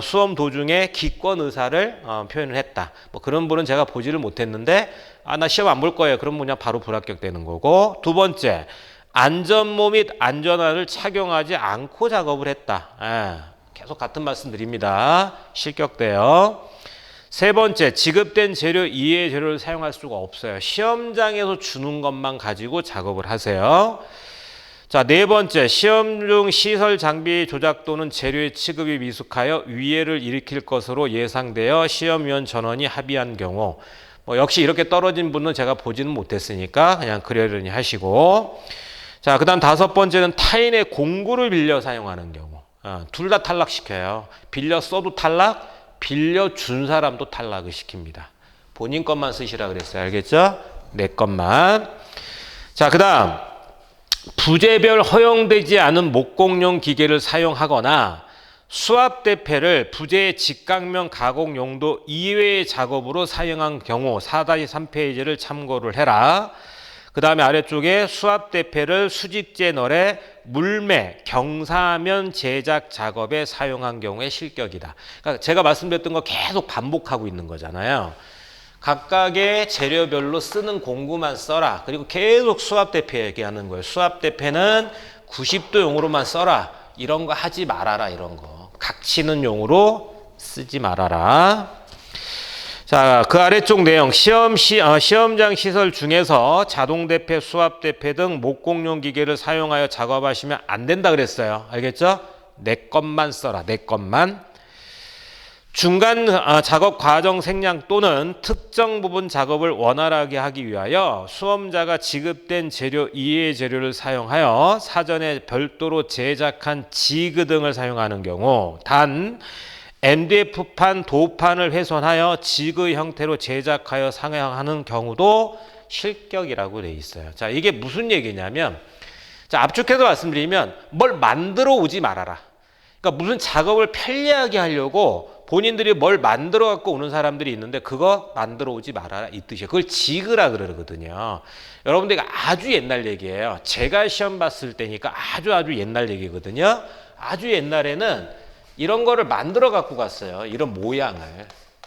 수험 도중에 기권 의사를 표현을 했다. 뭐 그런 분은 제가 보지를 못했는데 나 시험 안 볼 거예요. 그럼 그냥 바로 불합격되는 거고. 두 번째, 안전모 및 안전화를 착용하지 않고 작업을 했다. 계속 같은 말씀 드립니다. 실격돼요. 세 번째, 지급된 재료 이외의 재료를 사용할 수가 없어요. 시험장에서 주는 것만 가지고 작업을 하세요. 자, 네 번째, 시험 중 시설 장비 조작 또는 재료의 취급이 미숙하여 위해를 일으킬 것으로 예상되어 시험위원 전원이 합의한 경우, 역시 이렇게 떨어진 분은 제가 보지는 못했으니까 그냥 그러려니 하시고. 자, 그 다음 다섯 번째는 타인의 공구를 빌려 사용하는 경우. 둘 다 탈락시켜요. 빌려 써도 탈락, 빌려준 사람도 탈락을 시킵니다. 본인 것만 쓰시라 그랬어요. 알겠죠? 내 것만. 자, 그 다음 부재별 허용되지 않은 목공용 기계를 사용하거나 수압대패를 부재의 직각면 가공 용도 이외의 작업으로 사용한 경우 4-3페이지를 참고를 해라. 그 다음에 아래쪽에 수압대패를 수직재 널에 물매, 경사면 제작 작업에 사용한 경우에 실격이다. 그러니까 제가 말씀드렸던 거 계속 반복하고 있는 거잖아요. 각각의 재료별로 쓰는 공구만 써라. 그리고 계속 수압대패 얘기하는 거예요. 수압대패는 90도 용으로만 써라. 이런 거 하지 말아라. 이런 거. 각치는 용으로 쓰지 말아라. 자, 그 아래쪽 내용, 시험장 시설 중에서 자동대패, 수압대패 등 목공용 기계를 사용하여 작업하시면 안 된다 그랬어요. 알겠죠? 내 것만 써라. 내 것만. 중간 작업 과정 생략 또는 특정 부분 작업을 원활하게 하기 위하여 수험자가 지급된 재료 이외의 재료를 사용하여 사전에 별도로 제작한 지그 등을 사용하는 경우 단 MDF판, 도판을 훼손하여 지그 형태로 제작하여 사용하는 경우도 실격이라고 돼 있어요. 자, 이게 무슨 얘기냐면, 자, 압축해서 말씀드리면 뭘 만들어 오지 말아라. 그러니까 무슨 작업을 편리하게 하려고 본인들이 뭘 만들어 갖고 오는 사람들이 있는데 그거 만들어 오지 말아라 이 뜻이에요. 그걸 지그라 그러거든요. 여러분들 아주 옛날 얘기예요. 제가 시험 봤을 때니까 아주 옛날 얘기거든요. 아주 옛날에는 이런 거를 만들어 갖고 갔어요. 이런 모양을.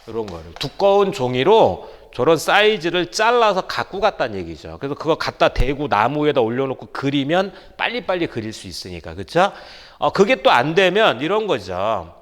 이런 거를. 두꺼운 종이로 저런 사이즈를 잘라서 갖고 갔다는 얘기죠. 그래서 그거 갖다 대고 나무 위에다 올려놓고 그리면 빨리빨리 그릴 수 있으니까. 그렇죠? 그게 또 안 되면 이런 거죠.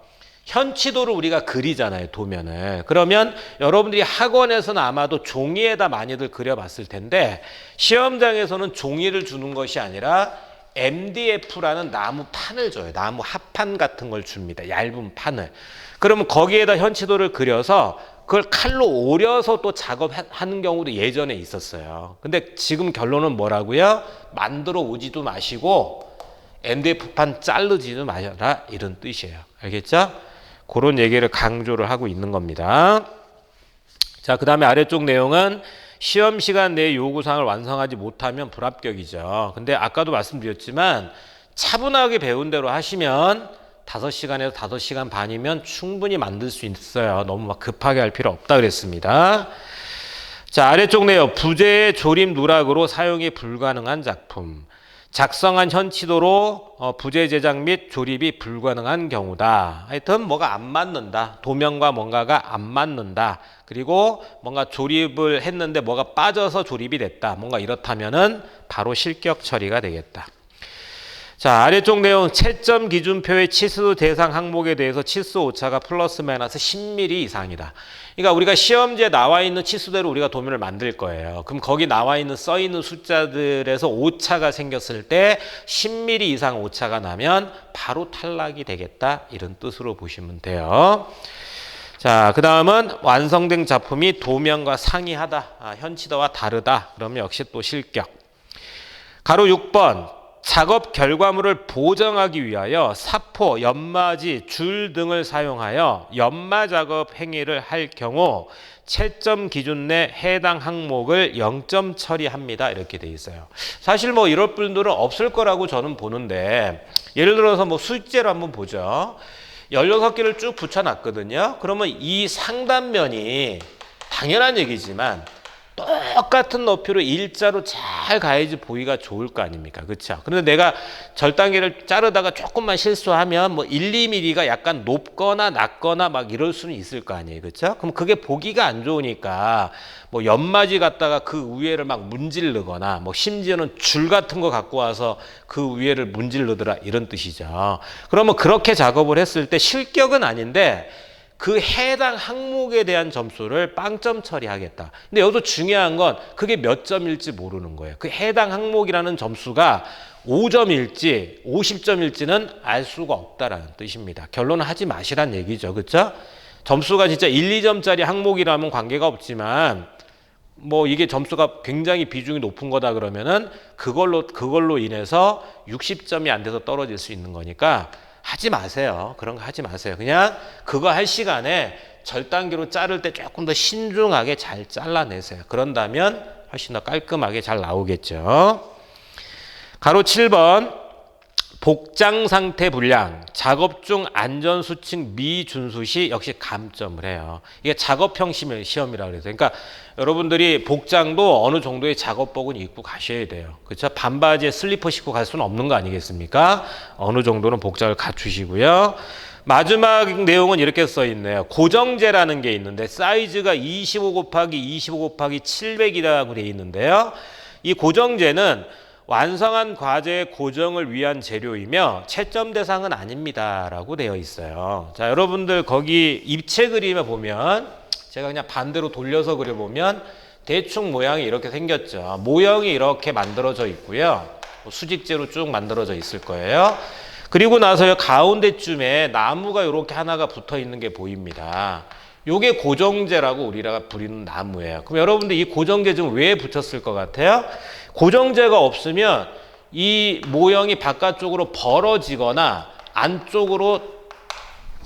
현치도를 우리가 그리잖아요. 도면을. 그러면 여러분들이 학원에서는 아마도 종이에다 많이들 그려봤을 텐데 시험장에서는 종이를 주는 것이 아니라 MDF라는 나무 판을 줘요. 나무 합판 같은 걸 줍니다. 얇은 판을. 그러면 거기에다 현치도를 그려서 그걸 칼로 오려서 또 작업하는 경우도 예전에 있었어요. 근데 지금 결론은 뭐라고요? 만들어 오지도 마시고 MDF판 자르지도 마셔라 이런 뜻이에요. 알겠죠? 그런 얘기를 강조를 하고 있는 겁니다. 자, 그 다음에 아래쪽 내용은 시험 시간 내에 요구사항을 완성하지 못하면 불합격이죠. 근데 아까도 말씀드렸지만 차분하게 배운 대로 하시면 5시간에서 5시간 반이면 충분히 만들 수 있어요. 너무 막 급하게 할 필요 없다 그랬습니다. 자, 아래쪽 내용 부재의 조립 누락으로 사용이 불가능한 작품. 작성한 현치도로 부재 제작 및 조립이 불가능한 경우다. 하여튼 뭐가 안 맞는다. 도면과 뭔가가 안 맞는다. 그리고 뭔가 조립을 했는데 뭐가 빠져서 조립이 됐다. 뭔가 이렇다면은 바로 실격 처리가 되겠다. 자, 아래쪽 내용 채점 기준표의 치수 대상 항목에 대해서 치수 오차가 플러스 마이너스 10mm 이상이다. 그러니까 우리가 시험지에 나와 있는 치수대로 우리가 도면을 만들 거예요. 그럼 거기 나와 있는 써 있는 숫자들에서 오차가 생겼을 때 10mm 이상 오차가 나면 바로 탈락이 되겠다. 이런 뜻으로 보시면 돼요. 자, 그 다음은 완성된 작품이 도면과 상이하다. 현치도와 다르다. 그러면 역시 또 실격. 가로 6번. 작업 결과물을 보정하기 위하여 사포, 연마지, 줄 등을 사용하여 연마 작업 행위를 할 경우 채점 기준 내 해당 항목을 0점 처리합니다. 이렇게 돼 있어요. 사실 뭐 이럴 분들은 없을 거라고 저는 보는데 예를 들어서 뭐 수직재로 한번 보죠. 16개를 쭉 붙여놨거든요. 그러면 이 상단면이 당연한 얘기지만 똑같은 높이로 일자로 잘 가야지 보기가 좋을 거 아닙니까? 그렇죠? 그런데 내가 절단기를 자르다가 조금만 실수하면 뭐 1, 2mm가 약간 높거나 낮거나 막 이럴 수는 있을 거 아니에요. 그렇죠? 그럼 그게 보기가 안 좋으니까 뭐 연마지 갖다가 그 위에를 막 문지르거나 뭐 심지어는 줄 같은 거 갖고 와서 그 위에를 문지르더라 이런 뜻이죠. 그러면 그렇게 작업을 했을 때 실격은 아닌데 그 해당 항목에 대한 점수를 빵점 처리하겠다. 근데 여기서 중요한 건 그게 몇 점일지 모르는 거예요. 그 해당 항목이라는 점수가 5점일지 50점일지는 알 수가 없다라는 뜻입니다. 결론은 하지 마시란 얘기죠. 그렇죠? 점수가 진짜 1, 2점짜리 항목이라면 관계가 없지만 뭐 이게 점수가 굉장히 비중이 높은 거다 그러면은 그걸로 인해서 60점이 안 돼서 떨어질 수 있는 거니까 하지 마세요. 그런 거 하지 마세요. 그냥 그거 할 시간에 절단기로 자를 때 조금 더 신중하게 잘 잘라내세요. 그런다면 훨씬 더 깔끔하게 잘 나오겠죠. 가로 7번 복장 상태 불량, 작업 중 안전수칙 미준수 시 역시 감점을 해요. 이게 작업형 시험이라고 그래서. 그러니까 여러분들이 복장도 어느 정도의 작업복은 입고 가셔야 돼요. 그렇죠? 반바지에 슬리퍼 신고 갈 수는 없는 거 아니겠습니까? 어느 정도는 복장을 갖추시고요. 마지막 내용은 이렇게 써 있네요. 고정제라는 게 있는데 사이즈가 25 곱하기 25 곱하기 700이라고 되어 있는데요. 이 고정제는 완성한 과제의 고정을 위한 재료이며 채점 대상은 아닙니다 라고 되어 있어요. 자, 여러분들 거기 입체 그림에 보면 제가 그냥 반대로 돌려서 그려보면 대충 모양이 이렇게 생겼죠. 모형이 이렇게 만들어져 있고요. 수직재로 쭉 만들어져 있을 거예요. 그리고 나서 가운데쯤에 나무가 이렇게 하나가 붙어 있는 게 보입니다. 요게 고정재라고 우리가 부리는 나무예요. 그럼 여러분들 이 고정재 좀 왜 붙였을 것 같아요? 고정재가 없으면 이 모형이 바깥쪽으로 벌어지거나 안쪽으로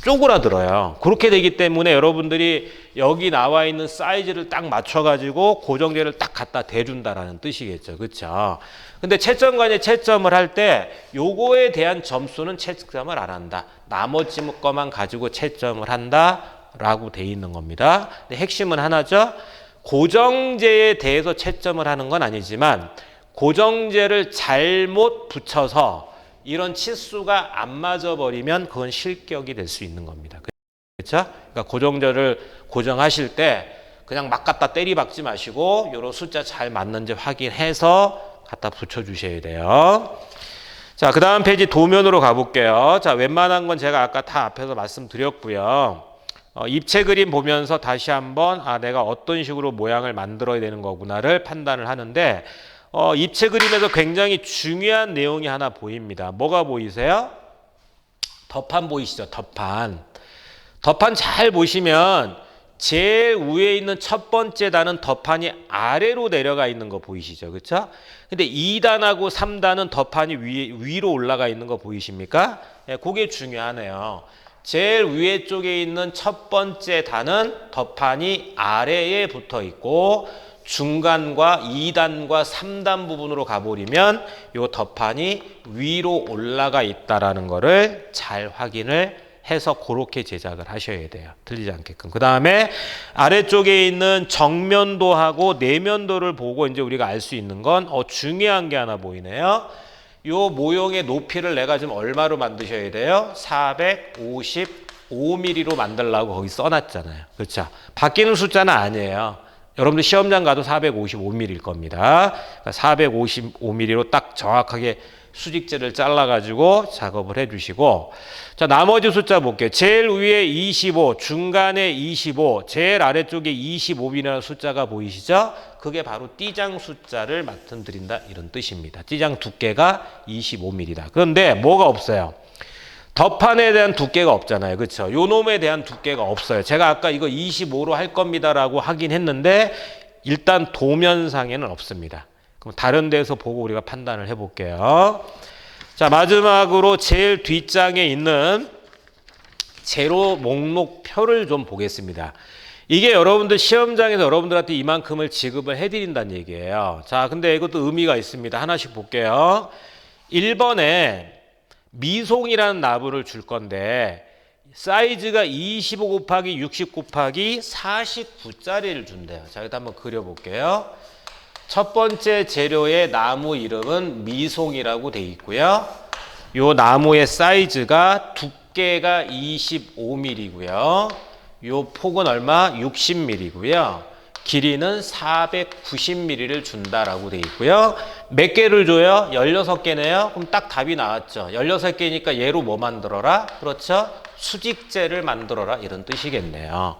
쪼그라들어요. 그렇게 되기 때문에 여러분들이 여기 나와 있는 사이즈를 딱 맞춰가지고 고정재를 딱 갖다 대준다라는 뜻이겠죠. 그렇죠? 근데 채점관이 채점을 할 때 요거에 대한 점수는 채점을 안 한다. 나머지 것만 가지고 채점을 한다. 라고 돼 있는 겁니다. 근데 핵심은 하나죠. 고정재에 대해서 채점을 하는 건 아니지만 고정재를 잘못 붙여서 이런 치수가 안 맞아 버리면 그건 실격이 될 수 있는 겁니다. 그렇죠? 그러니까 고정재를 고정하실 때 그냥 막 갖다 때리박지 마시고 이런 숫자 잘 맞는지 확인해서 갖다 붙여 주셔야 돼요. 자, 그다음 페이지 도면으로 가볼게요. 자, 웬만한 건 제가 아까 다 앞에서 말씀드렸고요. 입체 그림 보면서 다시 한번 내가 어떤 식으로 모양을 만들어야 되는 거구나를 판단을 하는데 입체 그림에서 굉장히 중요한 내용이 하나 보입니다. 뭐가 보이세요? 덮판 보이시죠? 덮판. 덮판 잘 보시면 제일 위에 있는 첫 번째 단은 덮판이 아래로 내려가 있는 거 보이시죠? 그렇죠? 근데 2단하고 3단은 덮판이 위로 올라가 있는 거 보이십니까? 예, 그게 중요하네요. 제일 위에 쪽에 있는 첫 번째 단은 덮판이 아래에 붙어 있고 중간과 2단과 3단 부분으로 가버리면 이 덮판이 위로 올라가 있다라는 거를 잘 확인을 해서 그렇게 제작을 하셔야 돼요. 틀리지 않게끔. 그 다음에 아래쪽에 있는 정면도하고 내면도를 보고 이제 우리가 알 수 있는 건 중요한 게 하나 보이네요. 요 모형의 높이를 내가 지금 얼마로 만드셔야 돼요? 455mm로 만들라고 거기 써놨잖아요. 그렇죠? 바뀌는 숫자는 아니에요. 여러분들 시험장 가도 455mm일 겁니다. 그러니까 455mm로 딱 정확하게 수직재를 잘라가지고 작업을 해주시고, 자, 나머지 숫자 볼게요. 제일 위에 25, 중간에 25, 제일 아래쪽에 25mm라는 숫자가 보이시죠? 그게 바로 띠장 숫자를 말씀드린다 이런 뜻입니다. 띠장 두께가 25mm다. 그런데 뭐가 없어요? 덮판에 대한 두께가 없잖아요. 그렇죠? 요 놈에 대한 두께가 없어요. 제가 아까 이거 25로 할 겁니다라고 하긴 했는데 일단 도면상에는 없습니다. 그럼 다른 데서 보고 우리가 판단을 해볼게요. 자, 마지막으로 제일 뒷장에 있는 재료 목록표를 좀 보겠습니다. 이게 여러분들 시험장에서 여러분들한테 이만큼을 지급을 해드린다는 얘기예요. 자, 근데 이것도 의미가 있습니다. 하나씩 볼게요. 1번에 미송이라는 나무를 줄 건데 사이즈가 25 곱하기 60 곱하기 49짜리를 준대요. 자, 일단 한번 그려볼게요. 첫 번째 재료의 나무 이름은 미송이라고 돼 있고요. 요 나무의 사이즈가 두께가 25mm고요. 요 폭은 얼마? 60mm고요. 길이는 490mm를 준다라고 돼 있고요. 몇 개를 줘요? 16개네요. 그럼 딱 답이 나왔죠. 16개니까 얘로 뭐 만들어라? 그렇죠? 수직재를 만들어라 이런 뜻이겠네요.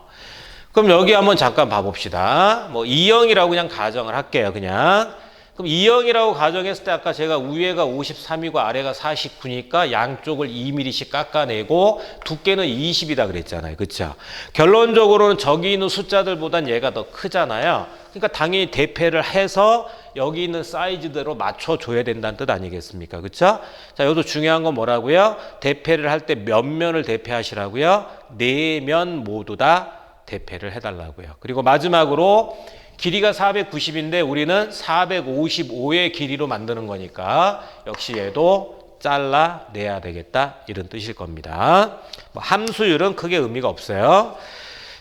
그럼 여기 한번 잠깐 봐봅시다. 뭐 2형이라고 그냥 가정을 할게요. 그냥. 그럼 2형이라고 가정했을 때 아까 제가 위에가 53이고 아래가 49니까 양쪽을 2mm씩 깎아내고 두께는 20이다 그랬잖아요. 그렇죠? 결론적으로는 저기 있는 숫자들보단 얘가 더 크잖아요. 그러니까 당연히 대패를 해서 여기 있는 사이즈대로 맞춰줘야 된다는 뜻 아니겠습니까? 그렇죠? 자, 여기서 중요한 건 뭐라고요? 대패를 할 때 몇 면을 대패하시라고요? 4면 모두 다 대패를 해달라고요. 그리고 마지막으로 길이가 490인데 우리는 455의 길이로 만드는 거니까 역시 얘도 잘라내야 되겠다 이런 뜻일 겁니다. 뭐 함수율은 크게 의미가 없어요.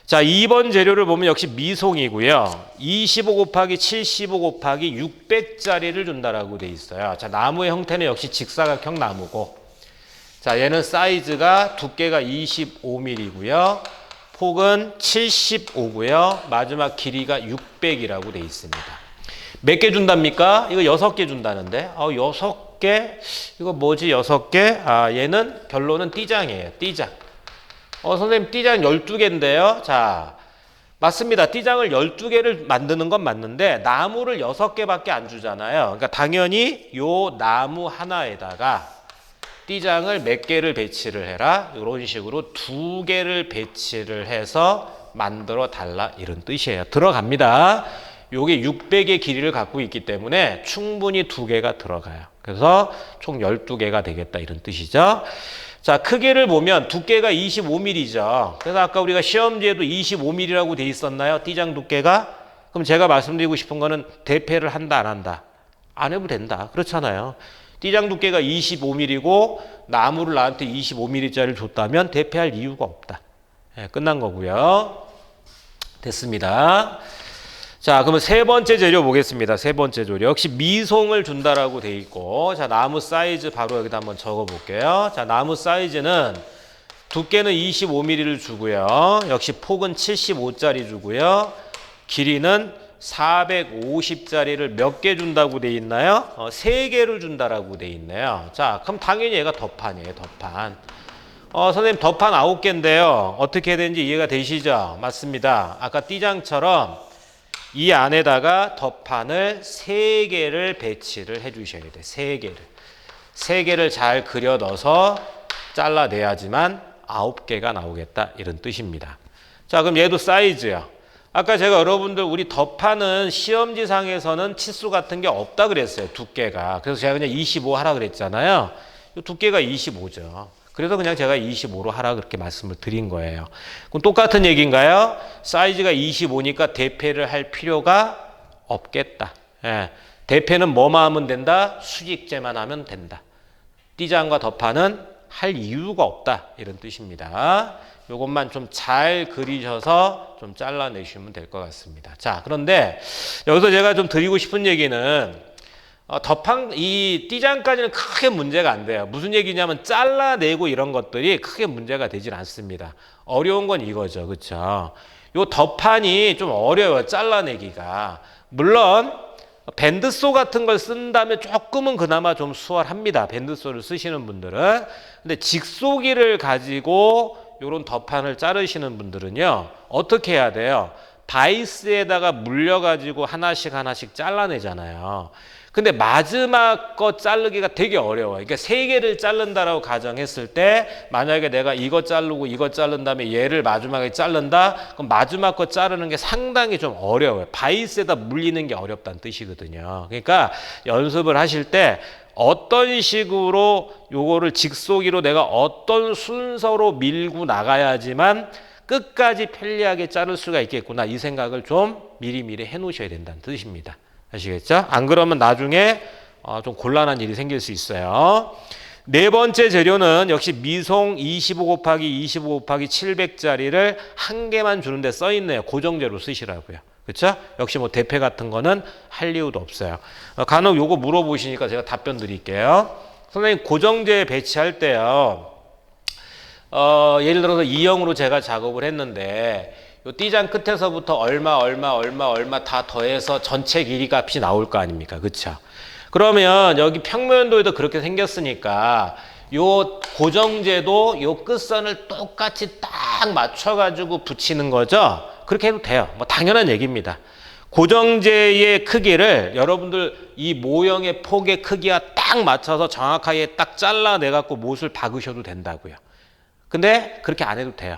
자, 2번 재료를 보면 역시 미송이고요. 25 곱하기 75 곱하기 600짜리를 준다라고 돼 있어요. 자, 나무의 형태는 역시 직사각형 나무고, 자, 얘는 사이즈가 두께가 25mm고요. 폭은 75고요. 마지막 길이가 600이라고 돼 있습니다. 몇 개 준답니까? 이거 6개 준다는데. 6개? 이거 뭐지 6개? 아, 얘는 결론은 띠장이에요. 띠장. 선생님 띠장 12개인데요. 자, 맞습니다. 띠장을 12개를 만드는 건 맞는데 나무를 6개밖에 안 주잖아요. 그러니까 당연히 요 나무 하나에다가 띠장을 몇 개를 배치를 해라. 이런 식으로 2개를 배치를 해서 만들어 달라 이런 뜻이에요. 들어갑니다. 요게 600의 길이를 갖고 있기 때문에 충분히 2개가 들어가요. 그래서 총 12개가 되겠다 이런 뜻이죠. 자, 크기를 보면 두께가 25mm죠. 그래서 아까 우리가 시험지에도 25mm라고 돼 있었나요? 띠장 두께가? 그럼 제가 말씀드리고 싶은 거는 대패를 한다 안 한다? 안 해도 된다. 그렇잖아요. 띠장 두께가 25mm고 나무를 나한테 25mm짜리를 줬다면 대패할 이유가 없다. 예, 끝난 거고요. 됐습니다. 자, 그러면 세 번째 재료 보겠습니다. 세 번째 재료. 역시 미송을 준다라고 돼 있고, 자, 나무 사이즈 바로 여기다 한번 적어 볼게요. 자, 나무 사이즈는 두께는 25mm를 주고요. 역시 폭은 75짜리 주고요. 길이는 450짜리를 몇 개 준다고 돼 있나요? 3개를 준다라고 돼 있네요. 자, 그럼 당연히 얘가 덧판이에요. 덧판. 선생님 덧판 9개인데요. 어떻게 해야 되는지 이해가 되시죠? 맞습니다. 아까 띠장처럼 이 안에다가 덧판을 3개를 배치를 해 주셔야 돼요. 3개를. 3개를 잘 그려 넣어서 잘라내야지만 9개가 나오겠다 이런 뜻입니다. 자, 그럼 얘도 사이즈요. 아까 제가 여러분들 우리 덧판은 시험지상에서는 치수 같은 게 없다 그랬어요. 두께가. 그래서 제가 그냥 25 하라 그랬잖아요. 두께가 25죠. 그래서 그냥 제가 25로 하라 그렇게 말씀을 드린 거예요. 그럼 똑같은 얘기인가요? 사이즈가 25니까 대패를 할 필요가 없겠다. 예. 대패는 뭐만 하면 된다? 수직재만 하면 된다. 띠장과 덧판은 할 이유가 없다. 이런 뜻입니다. 요것만 좀 잘 그리셔서 좀 잘라내시면 될 것 같습니다. 자, 그런데 여기서 제가 좀 드리고 싶은 얘기는 덧판, 이 띠장까지는 크게 문제가 안 돼요. 무슨 얘기냐면 잘라내고 이런 것들이 크게 문제가 되질 않습니다. 어려운 건 이거죠. 그렇죠? 요 덧판이 좀 어려워요. 잘라내기가. 물론 밴드소 같은 걸 쓴다면 조금은 그나마 좀 수월합니다. 밴드소를 쓰시는 분들은. 근데 직소기를 가지고 요런 덧판을 자르시는 분들은요, 어떻게 해야 돼요? 바이스에다가 물려가지고 하나씩 잘라내잖아요. 근데 마지막 거 자르기가 되게 어려워요. 그러니까 3개를 자른다라고 가정했을 때 만약에 내가 이거 자르고 이거 자른 다음에 얘를 마지막에 자른다? 그럼 마지막 거 자르는 게 상당히 좀 어려워요. 바이스에다 물리는 게 어렵다는 뜻이거든요. 그러니까 연습을 하실 때 어떤 식으로 요거를 직소기로 내가 어떤 순서로 밀고 나가야지만 끝까지 편리하게 자를 수가 있겠구나. 이 생각을 좀 미리미리 해 놓으셔야 된다는 뜻입니다. 아시겠죠? 안 그러면 나중에 좀 곤란한 일이 생길 수 있어요. 네 번째 재료는 역시 미송 25 곱하기 25 곱하기 700짜리를 한 개만 주는데 써 있네요. 고정재로 쓰시라고요. 그렇죠? 역시 뭐 대패 같은 거는 할 이유도 없어요. 간혹 요거 물어보시니까 제가 답변 드릴게요. 선생님 고정제 배치할 때요. 예를 들어서 2형으로 제가 작업을 했는데 요 띠장 끝에서부터 얼마 다 더해서 전체 길이 값이 나올 거 아닙니까? 그렇죠? 그러면 여기 평면도에도 그렇게 생겼으니까 요 고정제도 요 끝선을 똑같이 딱 맞춰가지고 붙이는 거죠. 그렇게 해도 돼요. 뭐 당연한 얘기입니다. 고정제의 크기를 여러분들 이 모형의 폭의 크기와 딱 맞춰서 정확하게 딱 잘라내갖고 못을 박으셔도 된다고요. 근데 그렇게 안 해도 돼요.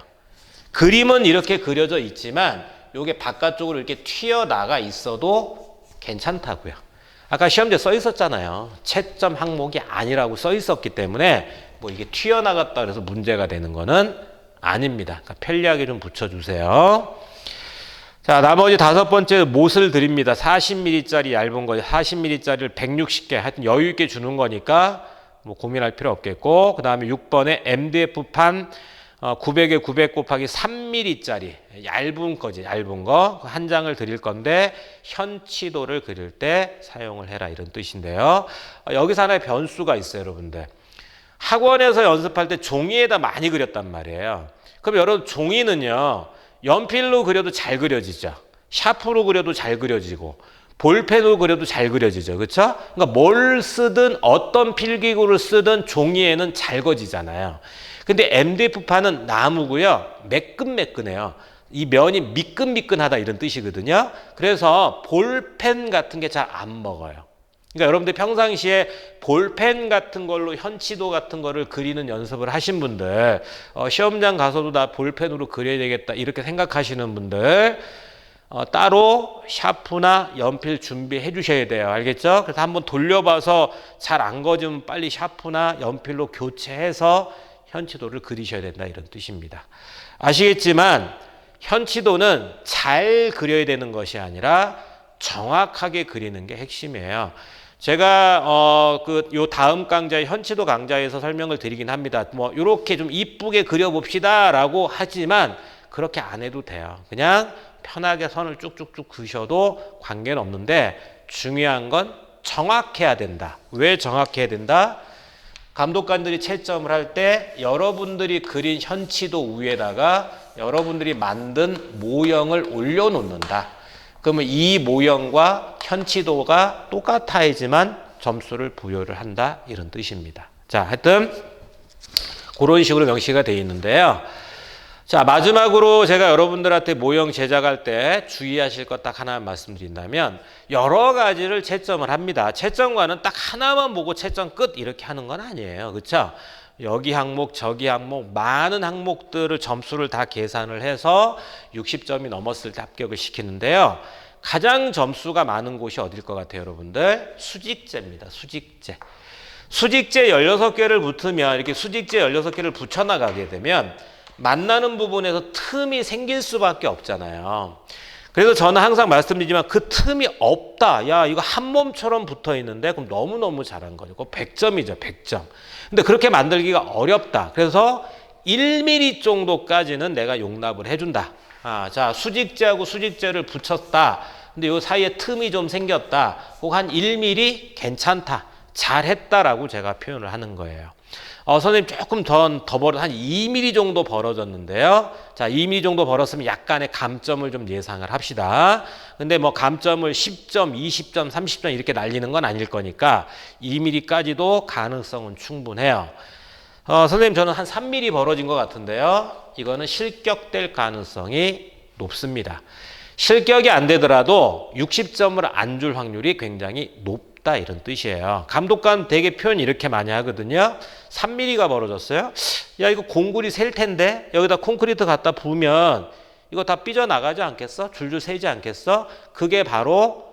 그림은 이렇게 그려져 있지만 요게 바깥쪽으로 이렇게 튀어나가 있어도 괜찮다고요. 아까 시험지에 써 있었잖아요. 채점 항목이 아니라고 써 있었기 때문에 뭐 이게 튀어나갔다 그래서 문제가 되는 거는 아닙니다. 그러니까 편리하게 좀 붙여주세요. 자, 나머지 5번째 못을 드립니다. 40mm짜리 얇은 거, 40mm짜리를 160개 하여튼 여유 있게 주는 거니까 뭐 고민할 필요 없겠고, 그 다음에 6번에 MDF판 900에 900 곱하기 3mm짜리 얇은 거지, 얇은 거 한 장을 드릴 건데 현치도를 그릴 때 사용을 해라 이런 뜻인데요. 여기서 하나의 변수가 있어요, 여러분들. 학원에서 연습할 때 종이에다 많이 그렸단 말이에요. 그럼 여러분 종이는요, 연필로 그려도 잘 그려지죠. 샤프로 그려도 잘 그려지고 볼펜으로 그려도 잘 그려지죠. 그렇죠? 그러니까 뭘 쓰든 어떤 필기구를 쓰든 종이에는 잘 그어지잖아요. 근데 MDF판은 나무고요. 매끈매끈해요. 이 면이 미끈미끈하다 이런 뜻이거든요. 그래서 볼펜 같은 게 잘 안 먹어요. 그러니까 여러분들 평상시에 볼펜 같은 걸로 현치도 같은 거를 그리는 연습을 하신 분들, 시험장 가서도 나 볼펜으로 그려야 되겠다 이렇게 생각하시는 분들, 따로 샤프나 연필 준비해 주셔야 돼요. 알겠죠? 그래서 한번 돌려봐서 잘 안 그어지면 빨리 샤프나 연필로 교체해서 현치도를 그리셔야 된다 이런 뜻입니다. 아시겠지만 현치도는 잘 그려야 되는 것이 아니라 정확하게 그리는 게 핵심이에요. 제가 요 다음 강좌의 현치도 강좌에서 설명을 드리긴 합니다. 뭐 요렇게 좀 이쁘게 그려봅시다라고 하지만 그렇게 안 해도 돼요. 그냥 편하게 선을 쭉쭉쭉 그으셔도 관계는 없는데 중요한 건 정확해야 된다. 왜 정확해야 된다? 감독관들이 채점을 할 때 여러분들이 그린 현치도 위에다가 여러분들이 만든 모형을 올려놓는다. 그러면 이 모형과 현치도가 똑같아야지만 점수를 부여를 한다 이런 뜻입니다. 자, 하여튼 그런 식으로 명시가 되어 있는데요. 자, 마지막으로 제가 여러분들한테 모형 제작할 때 주의하실 것 딱 하나 말씀드린다면 여러 가지를 채점을 합니다. 채점과는 딱 하나만 보고 채점 끝 이렇게 하는 건 아니에요. 그렇죠? 여기 항목 저기 항목 많은 항목들을 점수를 다 계산을 해서 60점이 넘었을 때 합격을 시키는데요. 가장 점수가 많은 곳이 어딜 것 같아요, 여러분들? 수직제입니다. 수직제. 수직제 16개를 붙으면 이렇게 수직제 16개를 붙여나가게 되면 만나는 부분에서 틈이 생길 수밖에 없잖아요. 그래서 저는 항상 말씀드리지만 그 틈이 없다. 야, 이거 한 몸처럼 붙어 있는데 그럼 너무너무 잘한 거죠. 100점이죠, 100점. 근데 그렇게 만들기가 어렵다. 그래서 1mm 정도까지는 내가 용납을 해준다. 자, 수직제하고 수직제를 붙였다. 근데 요 사이에 틈이 좀 생겼다. 꼭 한 1mm 괜찮다. 잘했다라고 제가 표현을 하는 거예요. 선생님 조금 더 벌어 한 2mm 정도 벌어졌는데요. 자, 2mm 정도 벌었으면 약간의 감점을 좀 예상을 합시다. 근데 뭐 감점을 10점, 20점, 30점 이렇게 날리는 건 아닐 거니까 2mm까지도 가능성은 충분해요. 선생님 저는 한 3mm 벌어진 것 같은데요. 이거는 실격될 가능성이 높습니다. 실격이 안 되더라도 60점을 안 줄 확률이 굉장히 높다 이런 뜻이에요. 감독관 되게 표현 이렇게 많이 하거든요. 3mm가 벌어졌어요. 야, 이거 공구리 셀 텐데 여기다 콘크리트 갖다 부으면 이거 다 삐져나가지 않겠어? 줄줄 새지 않겠어? 그게 바로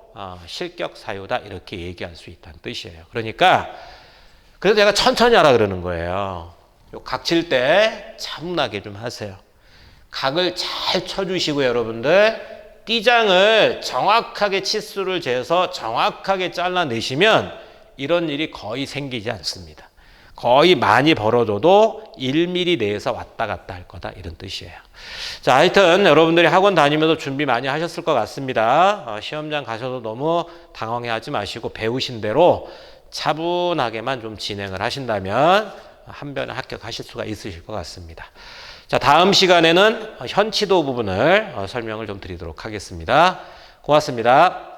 실격 사유다 이렇게 얘기할 수 있다는 뜻이에요. 그러니까 그래서 제가 천천히 하라 그러는 거예요. 각 칠 때 차분하게 좀 하세요. 각을 잘 쳐주시고 여러분들 띠장을 정확하게 치수를 재서 정확하게 잘라내시면 이런 일이 거의 생기지 않습니다. 거의 많이 벌어져도 1mm 내에서 왔다 갔다 할 거다 이런 뜻이에요. 자, 하여튼 여러분들이 학원 다니면서 준비 많이 하셨을 것 같습니다. 시험장 가셔도 너무 당황해하지 마시고 배우신 대로 차분하게만 좀 진행을 하신다면 한 번에 합격하실 수가 있으실 것 같습니다. 자, 다음 시간에는 현치도 부분을 설명을 좀 드리도록 하겠습니다. 고맙습니다.